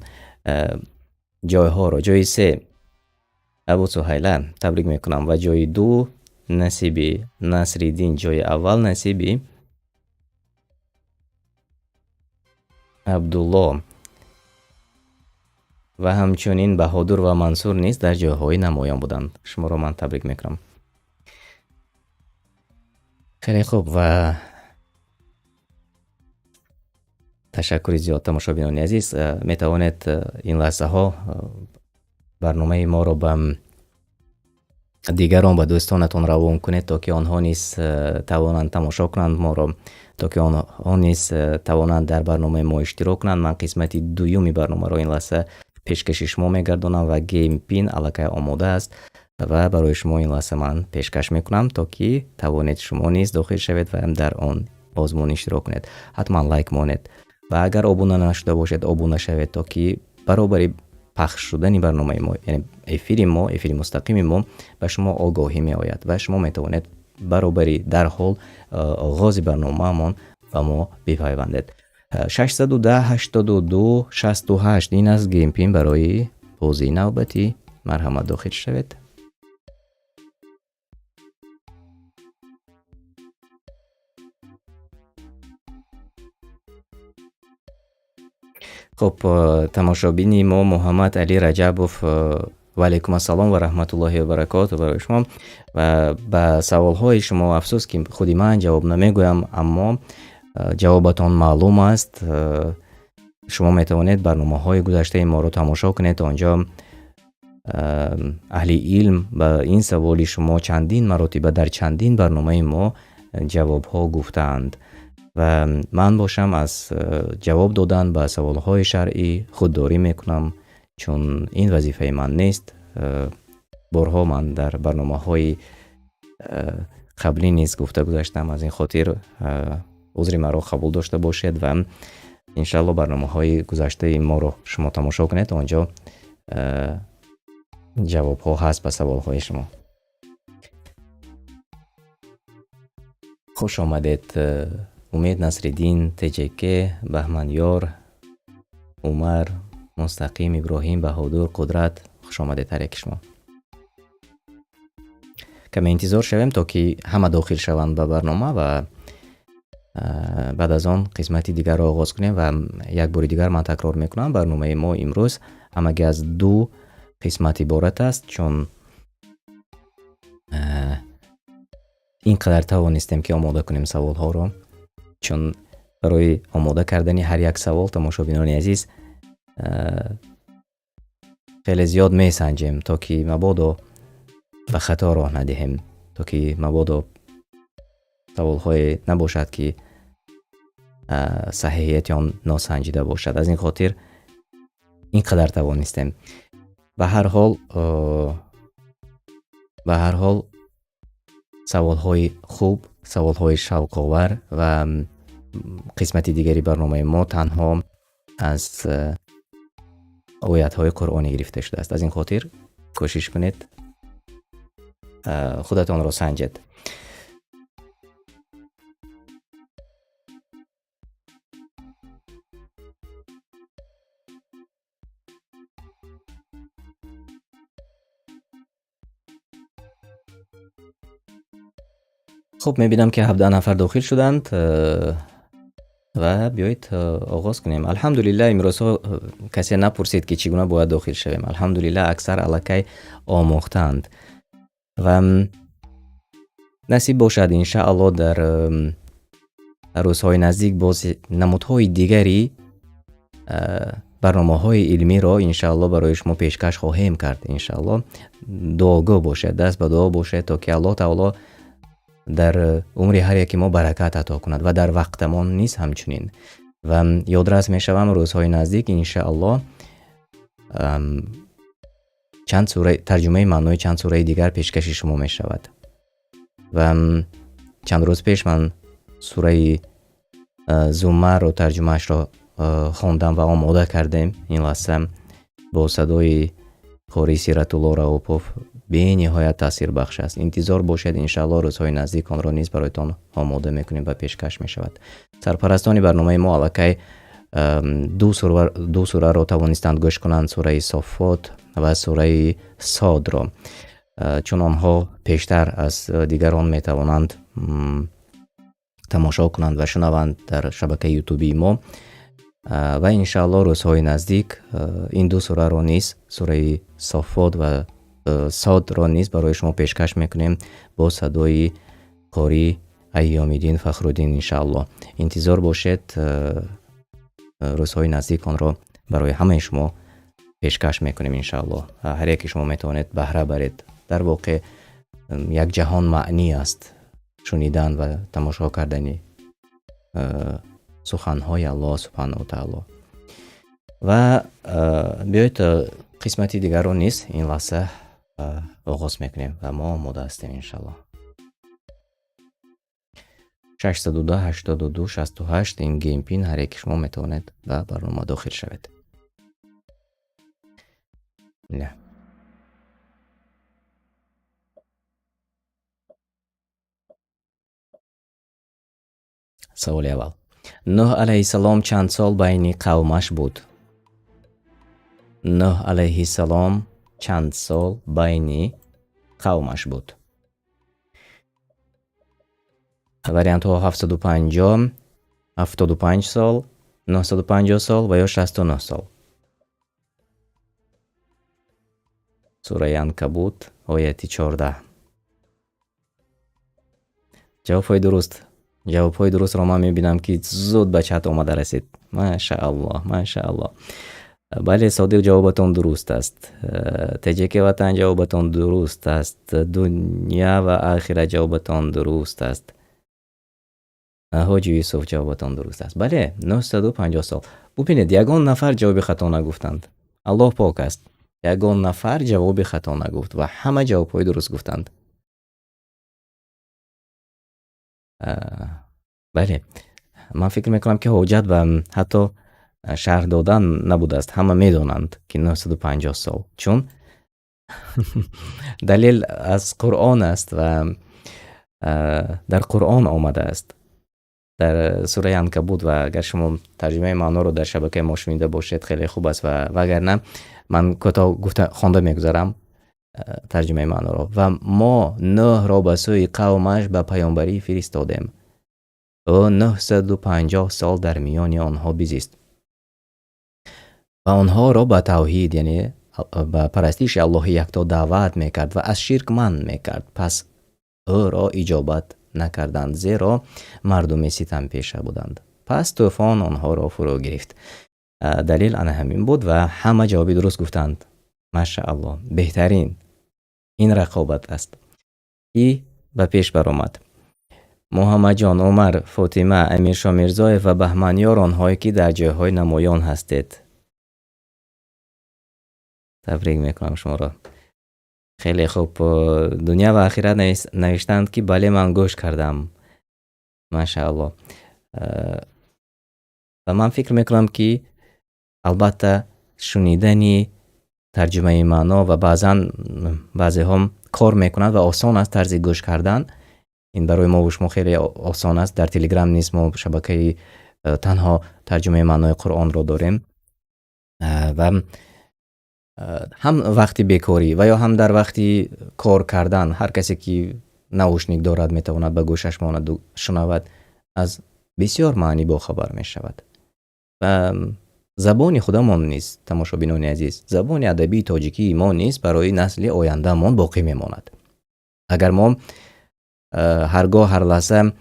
جای ها را. جای 3 ابو سهیل تبریک میکنم و جای 2 نصیبی نصرالدین، جای اول نصیبی عبدالله و همچنین بهادر و منصور نیز در جاهای نمایان بودند. شما را من تبریک میکنم. خیلی خوب و تشکر زیاد تماشابینان عزیز. می توانید این لحظه ها برنامه ما رو به دیگران و دوستانتون روان کنید تا که آنها نیز توانند تماشا کنند ما رو، تا که آنها نیز توانند در برنامه ما اشتراک کنند. من قسمت دومی برنامه رو این لحظه پیشکش شما میگردونم و گیم پین الکی آماده است و برای شما این لحظه من پیشکش میکنم تا که توانید شما نیز داخل شوید و در آن آزمون اشتراک کنید. حتما لایک مانید و اگر آبونه نشده باشد آبونه شوید تا که برابری پخش شدن برنامه ما، یعنی افیر مستقیم ما به شما آگاهی می آید و شما می توانید برابری در حال آغاز برنامه من و ما بپیوندید. 610 82 68 این از گیم پین برای بازی نوبتی. مرحمت داخل شوید. خب تماشابینی ما محمد علی رجبوف و علیکم السلام و رحمت الله و برکاته برای شما و به سوال های شما افسوس که خودی من جواب نمیگویم، اما جوابتان معلوم است. شما میتوانید برنامه های گذشته ما رو تماشا کنید. آنجا اهل علم به این سوالی شما چندین مراتبه در چندین برنامه ما جواب ها گفتند و من باشم از جواب دادن به سوال های شرعی خودداری میکنم، چون این وظیفه من نیست. بارها من در برنامه های قبلی نیز گفته گذاشتم، از این خاطر عذر مرا قبول داشته باشید و انشالله برنامه های گذشته ما رو شما تماشا کنید. آنجا جواب ها هست به سوال های شما. خوش آمدید. امید نصرالدین، تجکه، بهمن یار، عمر، مستقیم، ابراهیم، بهادر، قدرت، خوش آمدید هر یک شما. کمی انتظار شویم تا که همه داخل شوند به برنامه و بعد از آن قسمتی دیگر را آغاز کنیم. و یک بار دیگر من تکرار میکنم برنامه ما امروز همگی از 2 قسمت عبارت است، چون اینقدر توانستیم که آماده کنیم سوال ها را، چون برای آماده کردن هر یک سوال تماشابینان عزیز خیلی زیاد می سنجیم تا که مبادا به خطا راه ندهیم، تا که مبادا سوال های نباشد که صحیحیت یا ناسنجیده باشد. از این خاطر اینقدر توانستیم. به هر حال سوال های خوب، سوال های شوق آور و قسمت دیگری برنامه ما تنها از آیات های قرآنی گرفته شده است. از این خاطر کوشش کنید خودتان را سنجید. خب میبینم که 17 نفر داخل شدند و بیایید آغاز کنیم. الحمدلله امروز کسی نپرسید که چگونه باید داخل شویم. الحمدلله اکثر الکی آموختند و نصیب باشد انشاءالله در روزهای نزدیک باز نمودهای دیگری برنامه های علمی را انشاءالله برای شما پیشکش خواهیم کرد. انشاءالله دعاگو باشد، دست به دعا باشد تا که الله تعالی در عمر هر یکی ما برکت عطا کند و در وقتمان نیز همچنین. و یادرس می شوم روزهای نزدیک انشاءالله چند سوره ترجمه معنای چند سوره دیگر پیشکش شما می شود. و چند روز پیش من سوره زمر رو ترجمهش را خواندم و آماده کردیم. این لحظه با صدای قاری سیرت الله رؤوف به نهایت تاثیر بخش است. انتظار باشد انشاءالله روزهای نزدیک آن را نیز برایتان آماده میکنیم و پیشکش می شود. سرپرستان برنامه ما الکی 2 سوره را توانستند گوش کنند، سوره صافات و سوره صاد را، چون آنها پیشتر از دیگران می توانند تماشا کنند و شنوند در شبکه یوتیوبی ما. و انشاءالله روزهای نزدیک این 2 سوره را نیز، سوره صافات و صاد را نیز برای شما پیشکش میکنیم با صدای قاری ایام‌الدین فخرالدین انشاءالله. انتظار باشید، روزهای نزدیک آن را برای همه شما پیشکش میکنیم انشاءالله. هر یکی شما میتوانید بهره برید. در واقع یک جهان معنی است شنیدن و تماشا کردن سخنهای الله سبحانه و تعالی. و بیایید قسمتی دیگر رو نیست این لحظه آغاز میکنیم و ما آماده هستیم انشاءالله. 612 82 68 این گیم پین هر یک شما میتواند و برنامه داخل شود. نه سوال اول، نوح علیه السلام چند سال بین قومش بود؟ نوح علیه السلام چند سال بین قومش بود؟ وریانت ها 750 75 سال 950 سال و یا 69 سال. سوره عنکبوت آیه 14. جواب های درست را من میبینم که زود به چت آمده رسید. ماشاءالله ماشاءالله. بله صادق جوابتون درست است. تجیک وطن جوابتون درست است. دنیا و آخرت جوابتون درست است. حاجی یوسف جوابتون درست است. بله 950 سال. ببینید یگان نفر جواب خطا نگفتند. الله پاک است. یگان نفر جواب خطا نگفت و همه جوابهای درست گفتند. بله من فکر میکنم که حجت و حتی شرح دادن نبوده است. همه میدونند که 950 سال، چون دلیل از قرآن است و در قرآن آمده است در سوره عنکبوت و اگر شما ترجمه معنا رو در شبکه ما شنیده باشید خیلی خوب است و اگر نه من کوتاه خوانده میگذارم ترجمه معنا رو. و ما نوح را به سوی قومش به پیامبری فرستادیم و 950 سال در میان آنها بزیست و آنها را به توحید یعنی به پرستش الله یکتا دعوت میکرد و از شرک منع میکرد. پس او را اجابت نکردند زیرا مردم ستم پیشه بودند. پس طوفان آنها را فرو گرفت. دلیل آن همین بود و همه جوابی درست گفتند. ماشاءالله بهترین این رقابت است که به پیش برآمد. محمد جان، عمر، فاطمه، امیر شاه میرزایف و بهمنیار آنهایی که در جایهای نمایان هستید. تبریک میکنم شما را. خیلی خوب. دنیا و آخرت نوشتند که بله من گوش کردم. ماشاءالله. و من فکر میکنم که البته شنیدنی ترجمه معنا و بعضی هم کار میکنند و آسان است طرز گوش کردن. این برای ما و شما خیلی آسان است. در تلگرام نیست ما شبکه تنها ترجمه معنای قرآن رو داریم و هم وقتی بیکاری و یا هم در وقتی کار کردن هر کسی که نوشنیک دارد میتواند به گوشش ماند شنود از بسیار معنی با خبر می شود. و زبان خودمان نیست تماشابینان عزیز، زبان ادبی تاجیکی ما نیست برای نسل آینده من باقی میماند. اگر ما هرگاه هر لحظه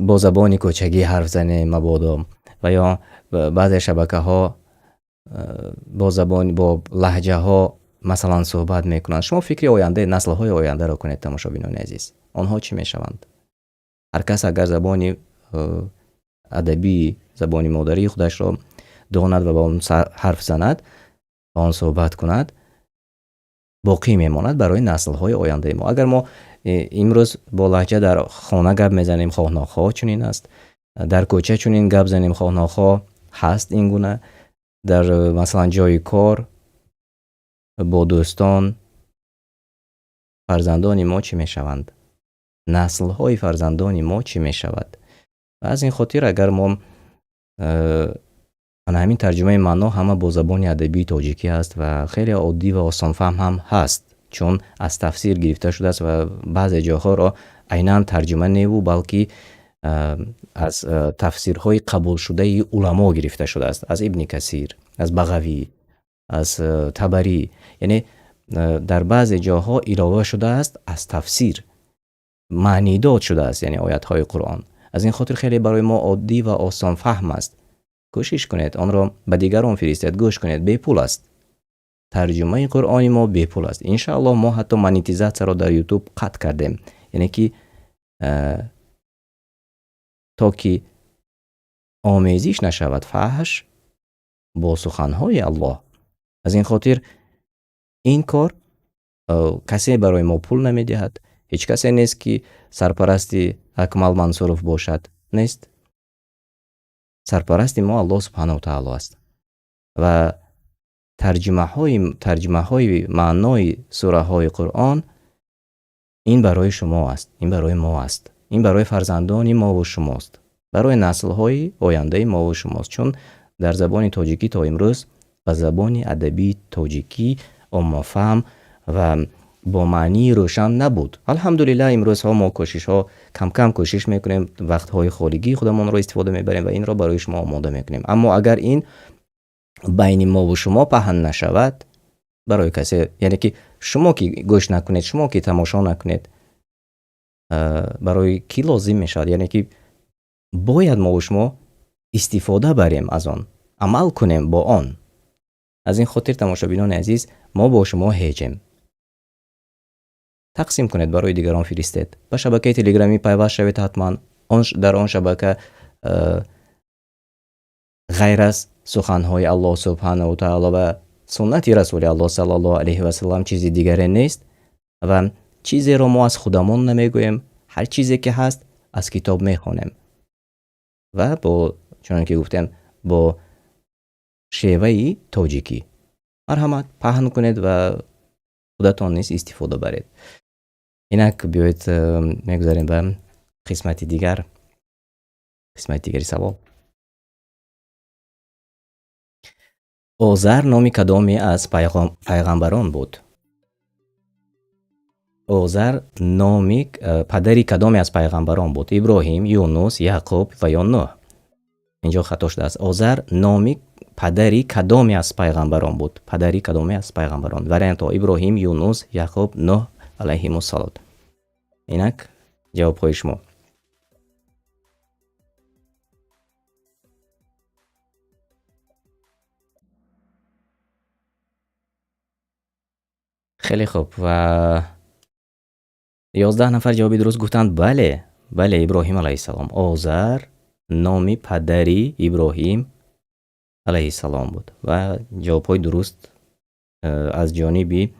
با زبان کوچگی حرف زنیم مبادا و یا بعضی شبکه ها با زبان با لهجه ها مثلا صحبت میکنند، شما فکر آینده نسل های آینده را کنید تماشابینان عزیز. آنها چی میشوند؟ هر کس اگر زبان ادبی زبان مادری خودش را داند و با اون حرف زند با آن صحبت کند باقی میماند برای نسل های آینده ما. اگر ما امروز با لهجه در خانه گپ میزنیم خواه ناخواه چنین است، در کوچه چنین گپ زنیم خواه ناخواه هست این گونه، در مثلا جای کار با دوستان فرزندان ما چی میشوند؟ نسل های فرزندان ما چی میشود؟ و از این خاطر اگر ما همین ترجمه معنا همه با زبان ادبی تاجیکی است و خیلی عادی و آسان فهم هم هست، چون از تفسیر گرفته شده است و بعضی جاها را عیناً ترجمه نیو بلکه از تفسیرهای قبول شده علما گرفته شده است، از ابن کثیر، از بغوی، از طبری، یعنی در بعضی جاها علاوه شده است از تفسیر معنی داد شده است، یعنی آیات های قرآن. از این خاطر خیلی برای ما عادی و آسان فهم است. کوشش کنید آن را به دیگران فرستید، گوش کنید، بی پول است. ترجمه قرآنی ما بی پول است. ان شاء الله ما حتی مانیتیزاسیون را در یوتیوب قطع کردیم، یعنی که تا که آمیزش نشود فحش با سخنهای الله. از این خاطر این کار کسی برای ما پول نمیدهد، هیچ کسی نیست که سرپرستی اکمال منصورов باشد. نیست. سرپرستی ما الله سبحانه و تعالی است و ترجمه های معنای سوره های قرآن این برای شما است، این برای ما است، این برای فرزندان ما و شماست، برای نسل های آینده ما و شماست. چون در زبان تاجیکی تا امروز و زبان ادبی تاجیکی عامه فهم و با معنی روشن نبود. الحمدلله امروز ها ما کم کم کوشش میکنیم، وقت های خالگی خودمون رو استفاده میبریم و این را برای شما آماده میکنیم. اما اگر این بین ما و شما پهن نشود، برای کسی، یعنی که شما که گوش نکنید، شما که تماشا نکنید، برای کی لازم میشد؟ یعنی که باید ما و شما استفاده بریم از آن، عمل کنیم با آن. از این خاطر تماشابینان عزیز، ما با شما هیچیم. تقسیم کنید، برای دیگران فرستید. به شبکه تلگرامی پیوست شوید. حتما در آن شبکه غیر از سخنهای الله سبحانه و تعالی و سنت رسول الله صلی الله علیه و سلم چیزی دیگری نیست و چیزی را ما از خودمون نمیگوییم. هر چیزی که هست از کتاب میخوانیم و با چون که گفتم با شیوه تاجیکی. مرحمت پهن کنید و خودتان نیز استفاده برید. اینک بیایید میگذاریم به قسمت دیگری سوال. عزر نامی کدامی از پیغمبران بود؟ عزر نامی پدری کدامی از پیغمبران بود؟ ابراهیم، یونس، یعقوب و یا نوح؟ اینجا خطا شده است. عزر نامی پدری کدامی از پیغمبران بود؟ پدری کدامی از پیغمبران؟ وریانت ها ابراهیم، یونس، یعقوب، نوح علیهم السلام. اینک جواب های شما. خیلی خوب و 11 نفر جوابی درست گفتند. بله ابراهیم علیه السلام. عزر نامی پدری ابراهیم علیه السلام بود و جواب های درست از جانبی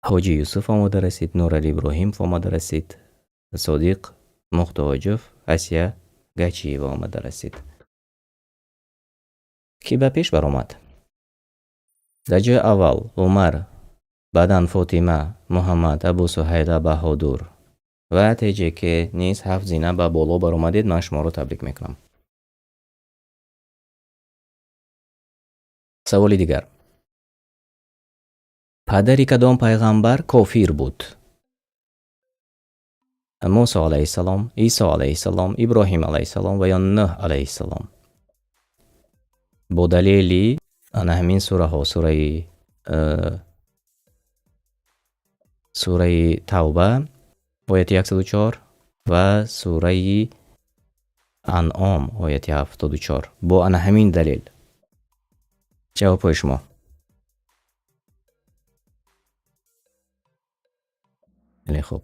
حاجی یوسف آماده رسید، نورعلی ابراهیم آماده رسید، صادق مختاجف، اسیا گچی آماده رسید. کی به پیش برآمد؟ در جای اول عمر، بعدن فاطمه، محمد، ابو سهیل بهادر و نتیجه که نیز 7 زینه به بالا برآمدید. من شما رو تبریک میکنم. سوال دیگر. پدری کدام پیغمبر کافر بود؟ موسی علیه السلام، عیسی علیه السلام، ابراهیم علیه السلام و یا نوح علیه السلام؟ با دلیلی همین سوره ها، سوره توبه آیت 104 و سوره انعام آیت 74. با همین دلیل. جواب شما. خیلی خوب.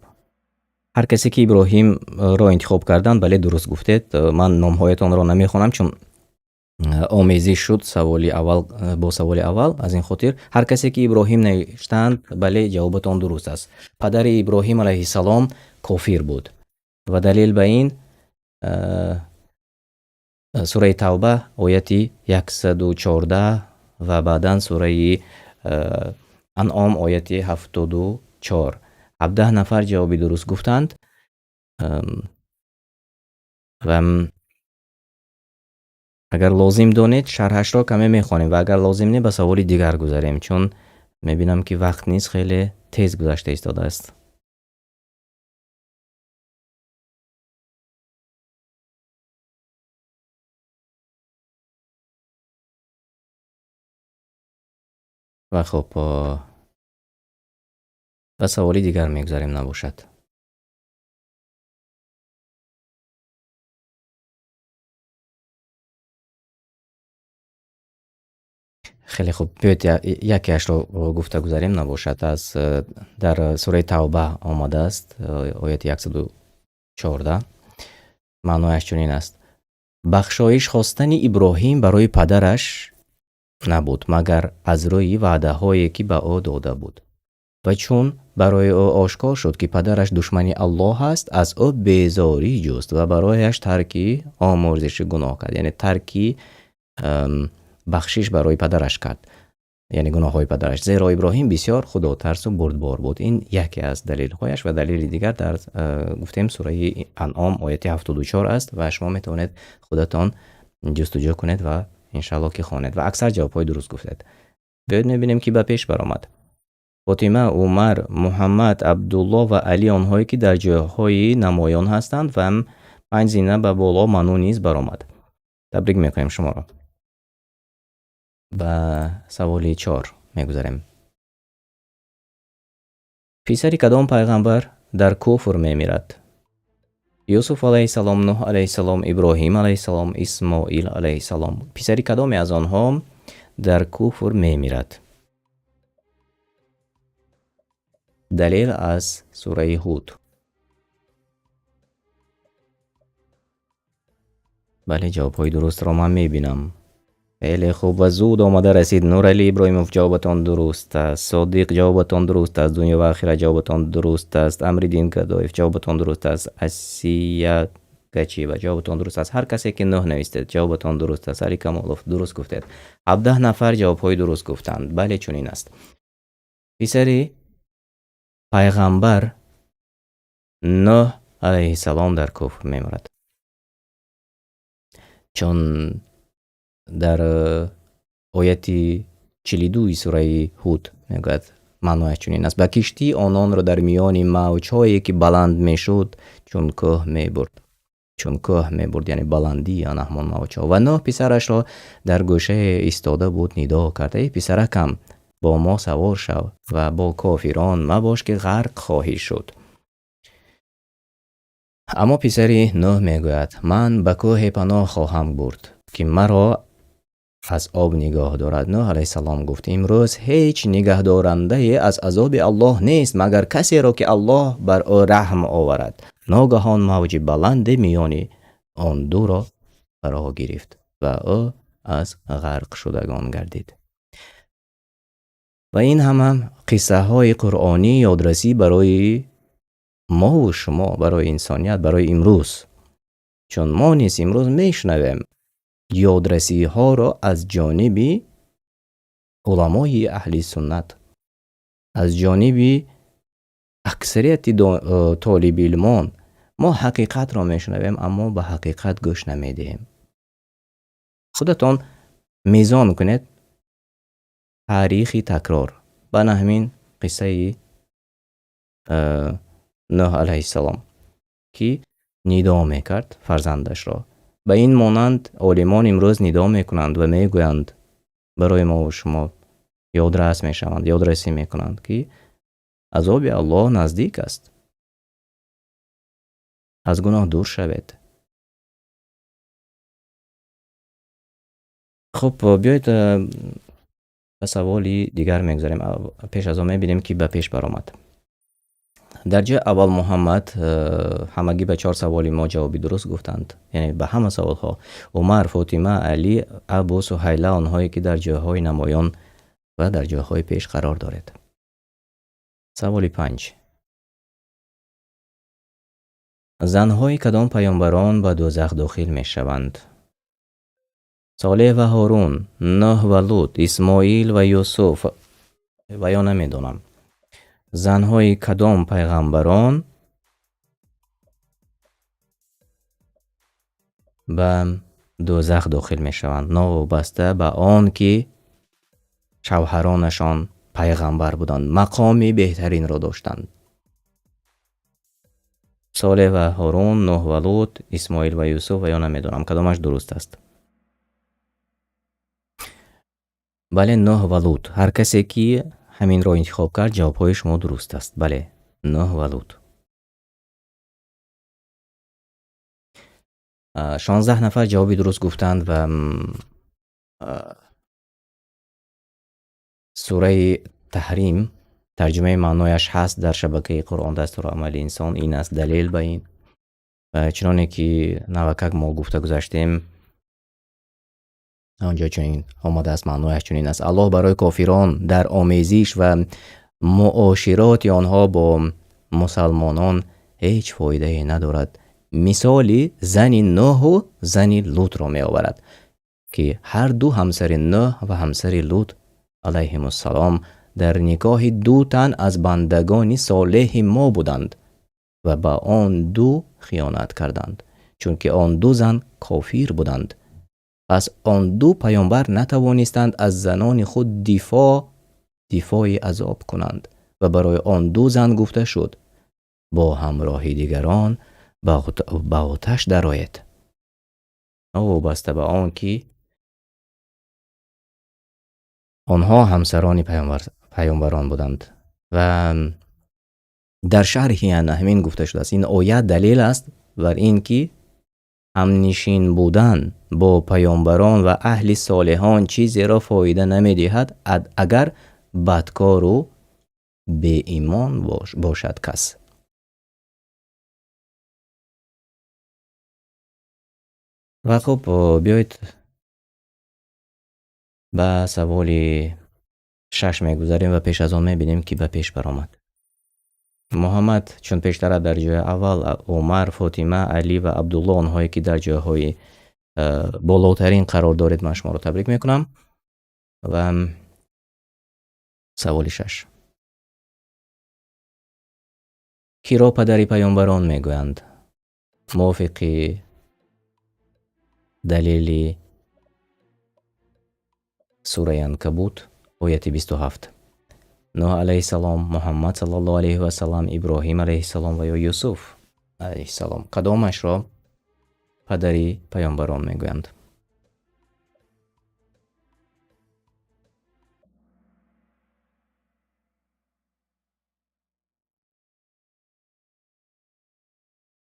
هر کسی که ابراهیم را انتخاب کردن بله درست گفتید. من نامهایتان را نمیخوانم چون آمیزی شد سوالی اول با سوال اول. از این خاطر هر کسی که ابراهیم نوشتند بله جوابتان درست است. پدر ابراهیم علیه السلام کافر بود و دلیل به این سوره توبه آیت 114 و بعدن سوره انعام آیت 74. 17 نفر جوابی درست گفتند و اگر لازم دانید شرحش را کمی میخوانیم و اگر لازم نیست به سوال دیگر گذاریم چون میبینم که وقت نیست، خیلی تیز گذشته ایستاده است. و خب به سوالی دیگر میگذاریم نباشد. خیلی خوب. بیایید یکیش رو گفته گذاریم نباشد. از در سوره توبه آمده است آیت 114. معنایش چنین است: بخشایش خواستن ابراهیم برای پدرش نبود مگر از روی وعده هایی که به او داده بود. و چون برای او آشکار شد که پدرش دشمنی الله است، از او بیزاری جست و برایش ترکی آمرزش گناه کرد. یعنی ترکی بخشش برای پدرش کرد، یعنی گناه های پدرش. زیرا ابراهیم بسیار خدا ترس و بردبار بود. این یکی از دلیل هایش. و دلیل دیگر در گفتیم سوره انعام آیه 74 است و شما میتونید خودتان جستجو کنید و انشالله که خوانید و اکثر جواب های درست گفتید. بیاید میبینیم که به پیش برآمد. فاطمه، عمر، محمد، عبدالله و علی آنهایی که در جاهای نمایان هستند و هم 5 زینه به بالا منو نیز برآمد. تبریک میکنیم شما را. و سوال 4 میگذاریم. پسری کدام پیغمبر در کفر میمیرد؟ یوسف علیه السلام، نوح علیه السلام، ابراهیم علیه السلام، اسماعیل علیه السلام. پسری کدام از آنها در کفر میمیرد؟ دلیل از سوره هود. بله، جواب های درست را من میبینم. خیلی خوب و زود آمده رسید. نور علی ابراهیموف، جوابتان درست است. صادق، جوابتان درست است. دنیا و آخرت، جوابتان درست است. امریدین کدایف، جوابتان درست است. اسیا گچی و جوابتان درست است. هر کسی که نه نویسته جوابتان درست است. علی کمالوف درست گفتید. 17 نفر جواب های درست گفتند. بله چنین است. پسری پیغمبر نوح علیه السلام در کفر میمیرد، چون در آیت 42 سوره هود میگوید معنایش چنین است: به کشتی آنان را در میان موج‌هایی که بلند میشد چون کوه میبرد، یعنی بلندی آن همان موج‌ها. و نوح پسرش را در گوشه ایستاده بود ندا کرد: ای پسرکم، با ما سوار شو و با کافران مباش که غرق خواهی شد. اما پسری نوح میگوید: من به کوه پناه خواهم برد که مرا از آب نگاه دارد. نوح علیه السلام گفت: امروز هیچ نگهدارنده از عذاب الله نیست مگر کسی را که الله بر او رحم آورد. ناگهان موج بلند میان آن دو را فرا گرفت و او از غرق شدگان گردید. و این هم قصه های قرآنی یادرسی برای ما و شما، برای انسانیت، برای امروز. چون ما نیز امروز میشنویم یادرسی ها را از جانب علمای اهل سنت، از جانب اکثریت طالب علمان. ما حقیقت را میشنویم اما به حقیقت گوش نمیدهیم. خودتان میزان کنید تاریخی تکرار. بنا همین قصه نوح علیه السلام که ندا میکرد فرزندش را. به این مانند عالمان امروز ندا میکنند و میگویند برای ما و شما یادرسی میکنند که عذاب الله نزدیک است. از گناه دور شوید. خب بیایید به سوالی دیگر میگذاریم. پیش از آن میبینیم که به پیش برآمد. در جای اول محمد همگی به 4 سوالی ما جوابی درست گفتند، یعنی به همه سوال ها. عمر، فاطمه، علی، ابو سهیله، آنهایی که در جاهای نمایان و در جاهای پیش قرار دارد. سوال 5: زنهای کدام پیامبران به دوزخ داخل می شوند؟ صالح و هارون، نوح و لوط، اسماعیل و یوسف و یا نمیدونم. زنهای کدام پیغمبران به دوزخ داخل می شوند؟ نابسته به آن که شوهرانشان پیغمبر بودند، مقامی بهترین را داشتند. صالح و هارون، نوح و لوط، اسماعیل و یوسف و یا نمیدونم کدامش درست است. بله، نوح و لوط. هر کسی که همین را انتخاب کرد جوابهای شما درست است. بله، نوح و لوط. 16 نفر جوابی درست گفتند و سوره تحریم ترجمه معنایش هست در شبکه قرآن دستورالعمل انسان. این است دلیل به این. چنانه که نوکک ما گفته گذاشتیم آنجا چنین آمده است، معنایش چنین است: الله برای کافران در آمیزش و معاشرات آنها با مسلمانان هیچ فایده ندارد. مثالی زن نوح و زن لوط را می آورد که هر دو همسر نوح و همسر لوط علیهم السلام در نکاح دو تن از بندگان صالح ما بودند و با آن دو خیانت کردند، چون که آن دو زن کافر بودند. پس آن دو پیامبر نتوانستند از زنان خود دفاع عذاب کنند و برای آن دو زن گفته شد با همراه دیگران با آتش درآیید. او بسته به آن که آنها همسران پیامبران بودند. و در شرح همین گفته شده است این آیه دلیل است بر این که همنشین بودن با پیامبران و اهل صالحان چیزی را فایده نمی دهد اگر بدکار و بی ایمان باشد کس. و خب بیایید به سوال 6 میگذاریم و پیش از آن میبینیم که به پیش برآمد. محمد چون پیشتر در جای اول عمر، فاطمه، علی و عبدالله آنهایی که در جاهای بالاترین قرار دارید من شما رو تبریک میکنم. و سوال 6 کی را پدری پیامبران میگویند؟ موافقی دلیل سوره عنکبوت آیه 27 نوح علیه السلام، محمد صلی الله علیه و سلم، ابراهیم علیه السلام و یا یوسف علیه السلام کدامش را پدری پیامبران میگویند؟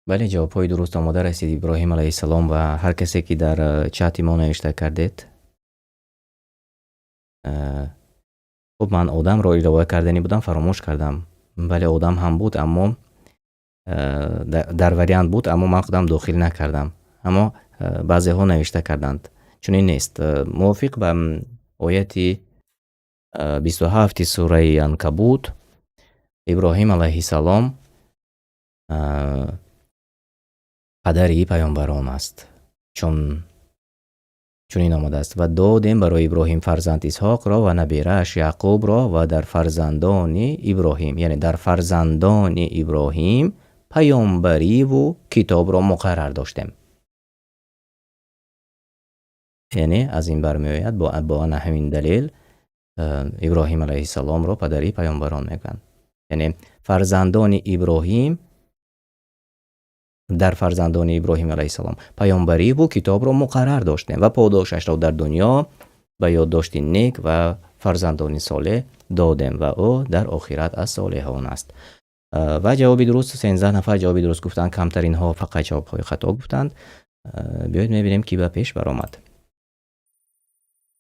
بله، جواب های درست آماده رسید. ابراهیم علیه السلام و هر کسی که در چت ما نوشته کردید. خب من آدم را روایت کردنی بودم فراموش کردم. بله آدم هم بود اما در وریانت بود اما من خودم داخل نکردم، اما بعضی ها نوشته کردند چون این نیست. موافق به آیه 27 سوره عنکبوت ابراهیم علیه السلام پدری پیامبران است، چون این آمده است و دادیم برای ابراهیم فرزند اسحاق را و نبیرش یعقوب را و در فرزندان ابراهیم، یعنی در فرزندان ابراهیم پیامبری و کتاب را مقرر داشتیم. یعنی از این برمی آید با همین دلیل ابراهیم علیه السلام را پدری پیامبران میگن. یعنی فرزندان ابراهیم در فرزندان ابراهیم علیه السلام پیامبری و کتاب را مقرر داشتیم و پاداشش را در دنیا به یادداشت نیک و فرزندان صالح دادیم و او در آخرت از صالحان است. و جوابی درست 13 نفر جوابی درست گفتند، کمترین ها فقط جوابهای خطا گفتند. بیایید میبینیم کی به پیش برآمد.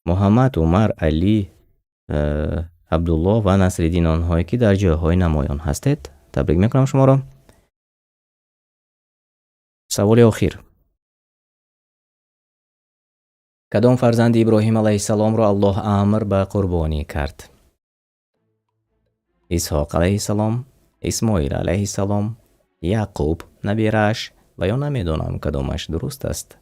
محمد، عمر، علی، عبدالله و نصرالدین آنهایی که در جاهای نمایان هستید تبریک میکنم شما را. سوال آخر: کدام فرزند ابراهیم علیه السلام را الله امر به قربانی کرد؟ اسحاق علیه السلام، اسماعیل علیه السلام، یعقوب نبیرش و یا نمیدانم کدامش درست است.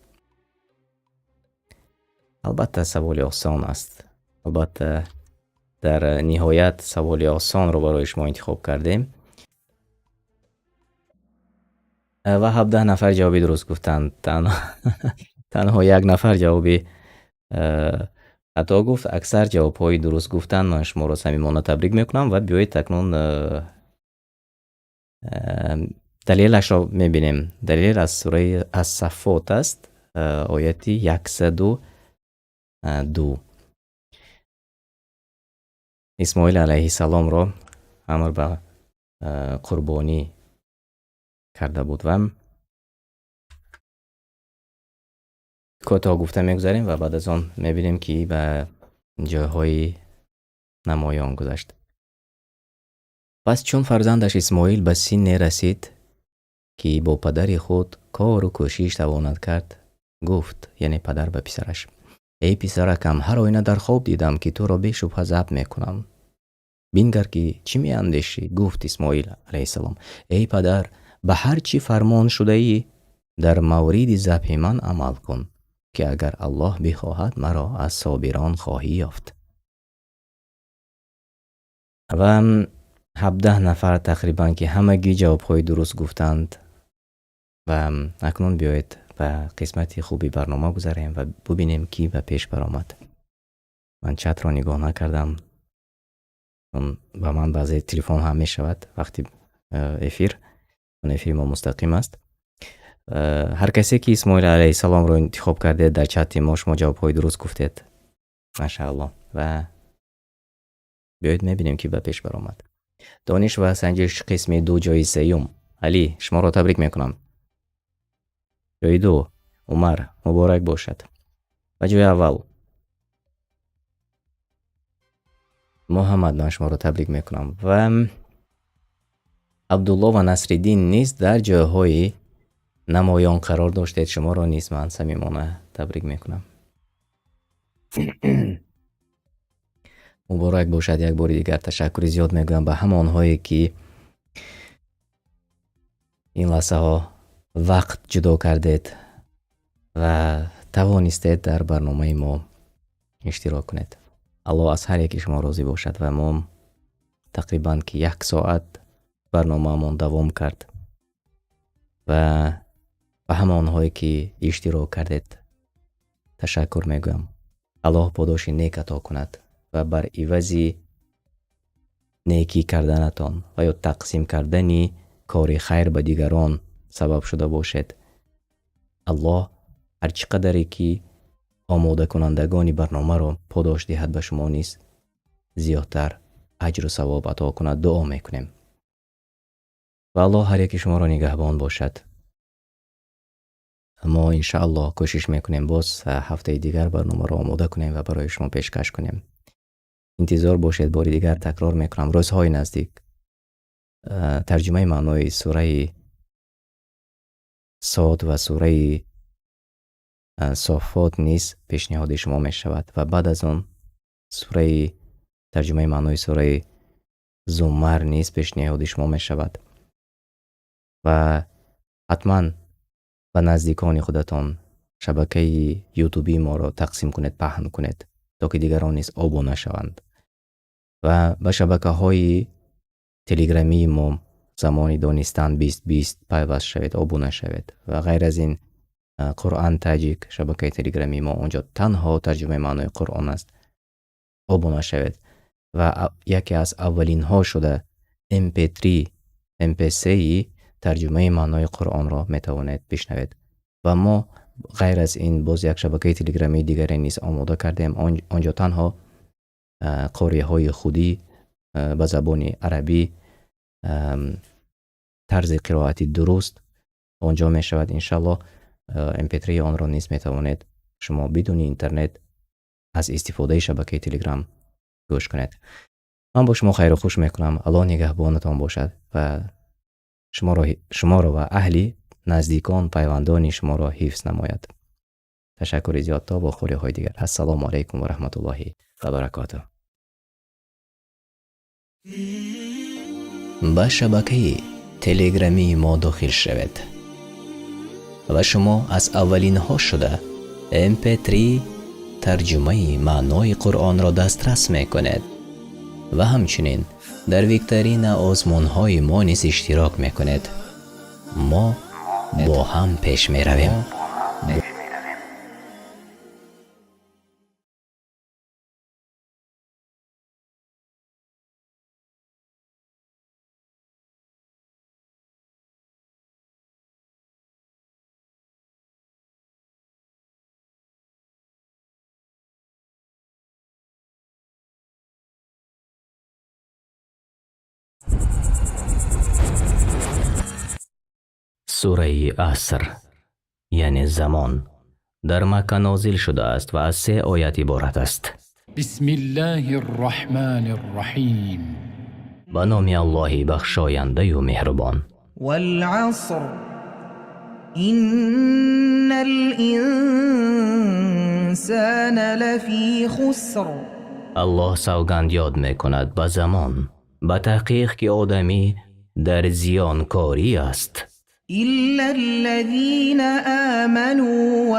البته سوال آسان است. البته در نهایت سوال آسان رو برای شما انتخاب کردیم و 17 نفر جوابی درست گفتند. تنها یک نفر جوابی خطا گفت. اکثر جوابهای درست گفتند. من شما را صمیمانه تبریک میکنم و بیایید تکنون دلیلش را میبینیم. دلیل از سوره الصفات است، آیه 102. اسماعیل علیه السلام را امر به قربانی کرده بود و کوتاه گفته میگذاریم و بعد از آن میبینیم که به جاهای نمایان گذشت. پس چون فرزندش اسماعیل به سن رسید که با پدر خود کار و کوشش تواند کرد، گفت، یعنی پدر به پسرش: ای پسرکم، هر آینه در خواب دیدم که تو را بی شبهه ذبح میکنم. بینگر که چی می اندیشی؟ گفت اسماعیل علیه السلام ای پدر به هر چی فرمان شده ای در مورد ذبح من عمل کن که اگر الله بخواهد مرا از صابران خواهی یافت. و 17 نفر تقریبا که همگی جوابهای درست گفتند و اکنون بیایید به قسمت خوبی برنامه گذاریم و ببینیم کی به پیش برآمد. من چت را نگاه نکردم چون با من بعضی تلفن هم می شود وقتی افیر ما مستقیم است. هر کسی که اسماعیل علیه السلام رو انتخاب کرده در چت ما شما جوابهای درست گفتید ماشاءالله. و بیایید میبینیم کی به پیش برآمد. دانش و سنجش قسم 2 جای سیوم. علی شما را تبریک میکنم. جای 2 عمر مبارک باشد. و جای اول محمد من شما را تبریک میکنم. و عبدالله و نصرالدین نیز در جاهای نمایان قرار داشتید. شما را نیز من صمیمانه تبریک میکنم. مبارک باشد. یک بار دیگر تشکر زیاد میگویم به همه آنهایی که این لحظه ها وقت جدا کردید و توانستید در برنامه ما اشتراک کنید. الله از هر یکی شما راضی باشد. و ما تقریبا که 1 ساعت برنامه ما دوام کرد و به همه آنهایی که اشتراک کردید تشکر میگویم. الله پاداش نیک عطا کند و بر عوضی نیکی کردنتان و یا تقسیم کردنی کار خیر به دیگران سبب شده باشد. الله هر چقدری که آماده کنندگان برنامه را پاداش دهد به شما نیز زیادتر اجر و ثواب عطا کند. دعا میکنیم و الله هر یکی شما را نگهبان باشد. ما انشاءالله کوشش میکنیم باز هفته دیگر برنامه را آماده کنیم و برای شما پیشکش کنیم. انتظار باشید. باری دیگر تکرار میکنم روزهای نزدیک ترجمه معنای سوره صاد و سوره صافات نیز پیشنهاد شما می شود و بعد از آن سوره ترجمه معنای سوره زمر نیز پیشنهاد شما می شود. و حتما به نزدیکان خودتان شبکه یوتیوبی ما را تقسیم کنید، پهن کنید تا که دیگران نیز آبونه شوند. و به شبکه های تلگرامی ما زمان دانستن 2020 پیوست شوید، آبونه شوید. و غیر از این قرآن تاجیک شبکه تلگرامی ما اونجا تنها ترجمه معنای قرآن است، آبونه شوید. و یکی از اولین ها شده MP3 MP3 ترجمه معنای قرآن را میتوانید بشنوید. و ما غیر از این باز یک شبکه تلگرامی دیگری نیز آماده کردیم. آنجا تنها قوریه های خودی به زبان عربی طرز قرائتی درست آنجا می شود. انشالله MP3 آن را نیز می توانید شما بدون اینترنت از استفاده شبکه تلگرام گوش کنید. من با شما خیر و خوش میکنم. الله نگهبانتان باشد و شما را و اهلی نزدیکان پیوندان شما را حفظ نماید. تشکر زیاد. تا با خوری های دیگر. السلام علیکم و رحمت الله و برکاته. با شبکه تلگرامی ما داخل شوید و شما از اولین ها شده MP3 ترجمه معنای قرآن را دسترس میکنید و همچنین در ویکتورین آزمون های ما نیز اشتراک میکنید. ما با هم پیش می رویم. سوره عصر یعنی زمان در مکه نازل شده است و از 3 آیت عبارت است. بسم الله الرحمن الرحیم. به نام الله بخشاینده و مهربان. والعصر إن الإنسان لفي خسر الله سوگند یاد میکند به زمان، به تحقیق که آدمی در زیانکاری است. إلا الذين آمنوا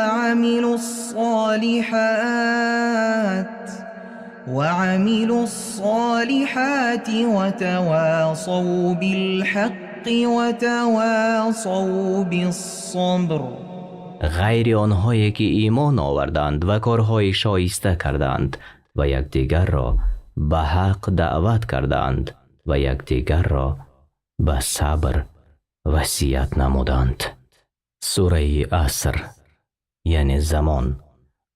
وعملوا الصالحات وتواصوا بالحق وتواصوا بالصبر. غیر آنهایی که ایمان آوردند و کارهای شایسته کردند و یکدیگر را به حق دعوت کردند و یکدیگر را به صبر وصیت نمودند. سوره عصر یعنی زمان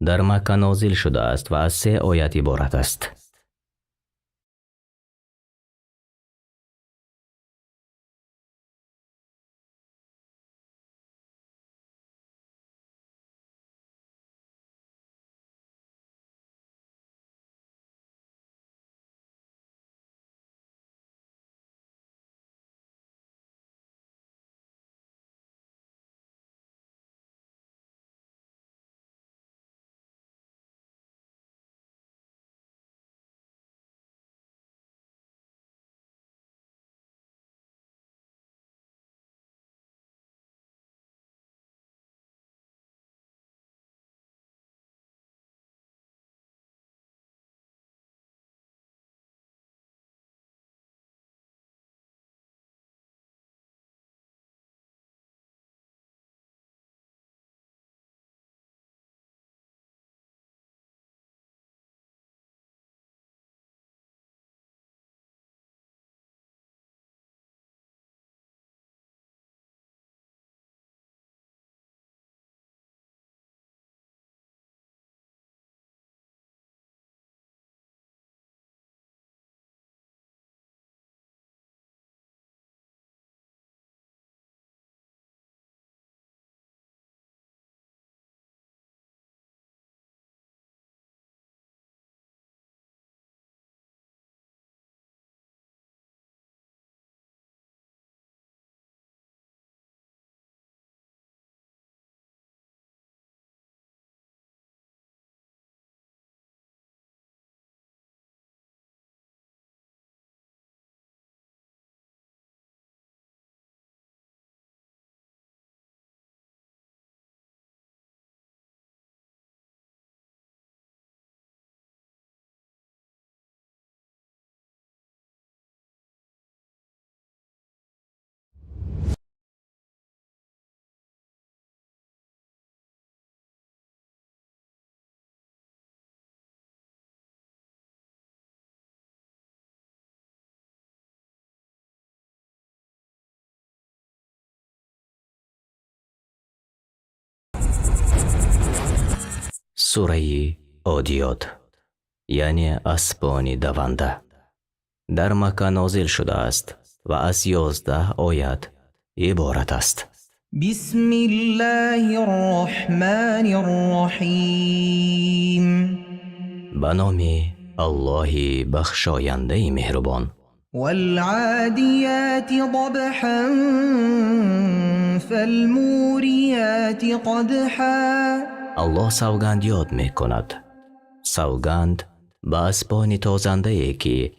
در مکه نازل شده است و از 3 آیت عبارت است. سوره عادیات یعنی اسبان دونده در مکه نازل شده است و از 11 آیت عبارت است. بسم الله الرحمن الرحیم. به نام الله بخشاینده مهربان. والعادیات ضبحا فالموریات قدحا. الله سوگند یاد می کند، سوگند به اسبان تازنده ای که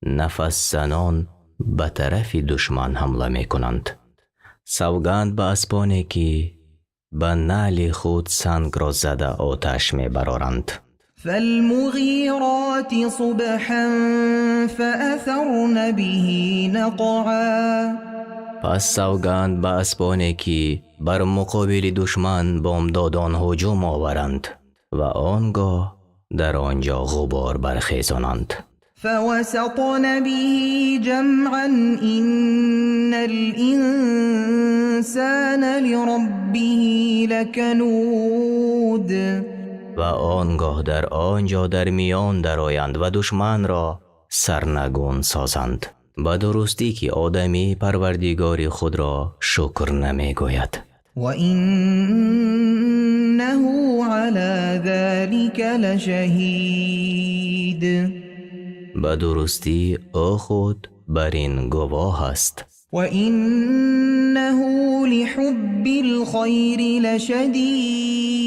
نفس زنان به طرف دشمن حمله می کنند. سوگند به اسبانی که به نعل خود سنگ را زده آتش می برارند. فالمغیرات صبحا فأثرن به نقعا. پس سوگند به اسبانی که بر مقابل دشمن بامدادان هجوم آورند و آنگاه در آنجا غبار برخیزانند. فوسطن به جمعا إن الإنسان لربه لکنود. و آنگاه در آنجا در میان درآیند و دشمن را سرنگون سازند. به درستی که آدمی پروردگار خود را شکر نمی گوید. و اینه علی ذلك لشهید. به درستی او خود بر این گواه است. و اینه لحب الخیر لشدید.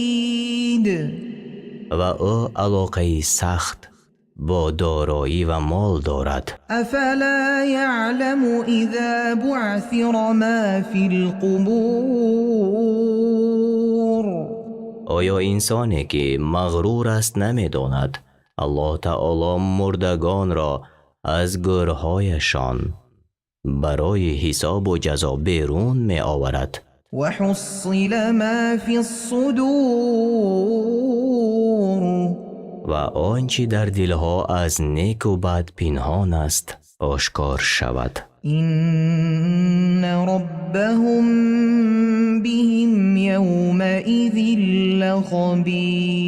و او علاقه سخت با دارایی و مال دارد. أفلا يعلم إذا بعثر ما في القبور آیا انسانی که مغرور است نمی‌داند الله تعالی مردگان را از گورهایشان برای حساب و جزا بیرون می آورد؟ وحصل ما في الصدور و آنچه در دلها از نیک و بد پنهان است آشکار شود. إن ربهم بهم يومئذ لخبير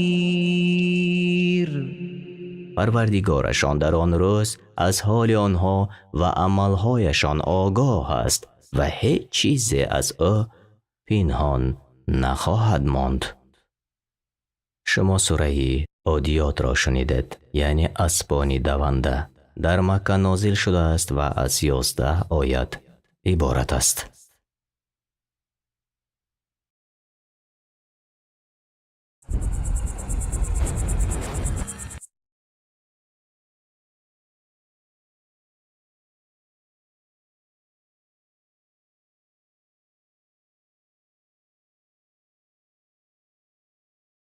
پروردگارشان در آن روز از حال آنها و عملهایشان آگاه است و هیچ چیزی از او پنهان نخواهد ماند. شما سوره عادیات را شنیدید، یعنی اسبان دونده. در مکه نازل شده است و از 11 آیت عبارت است.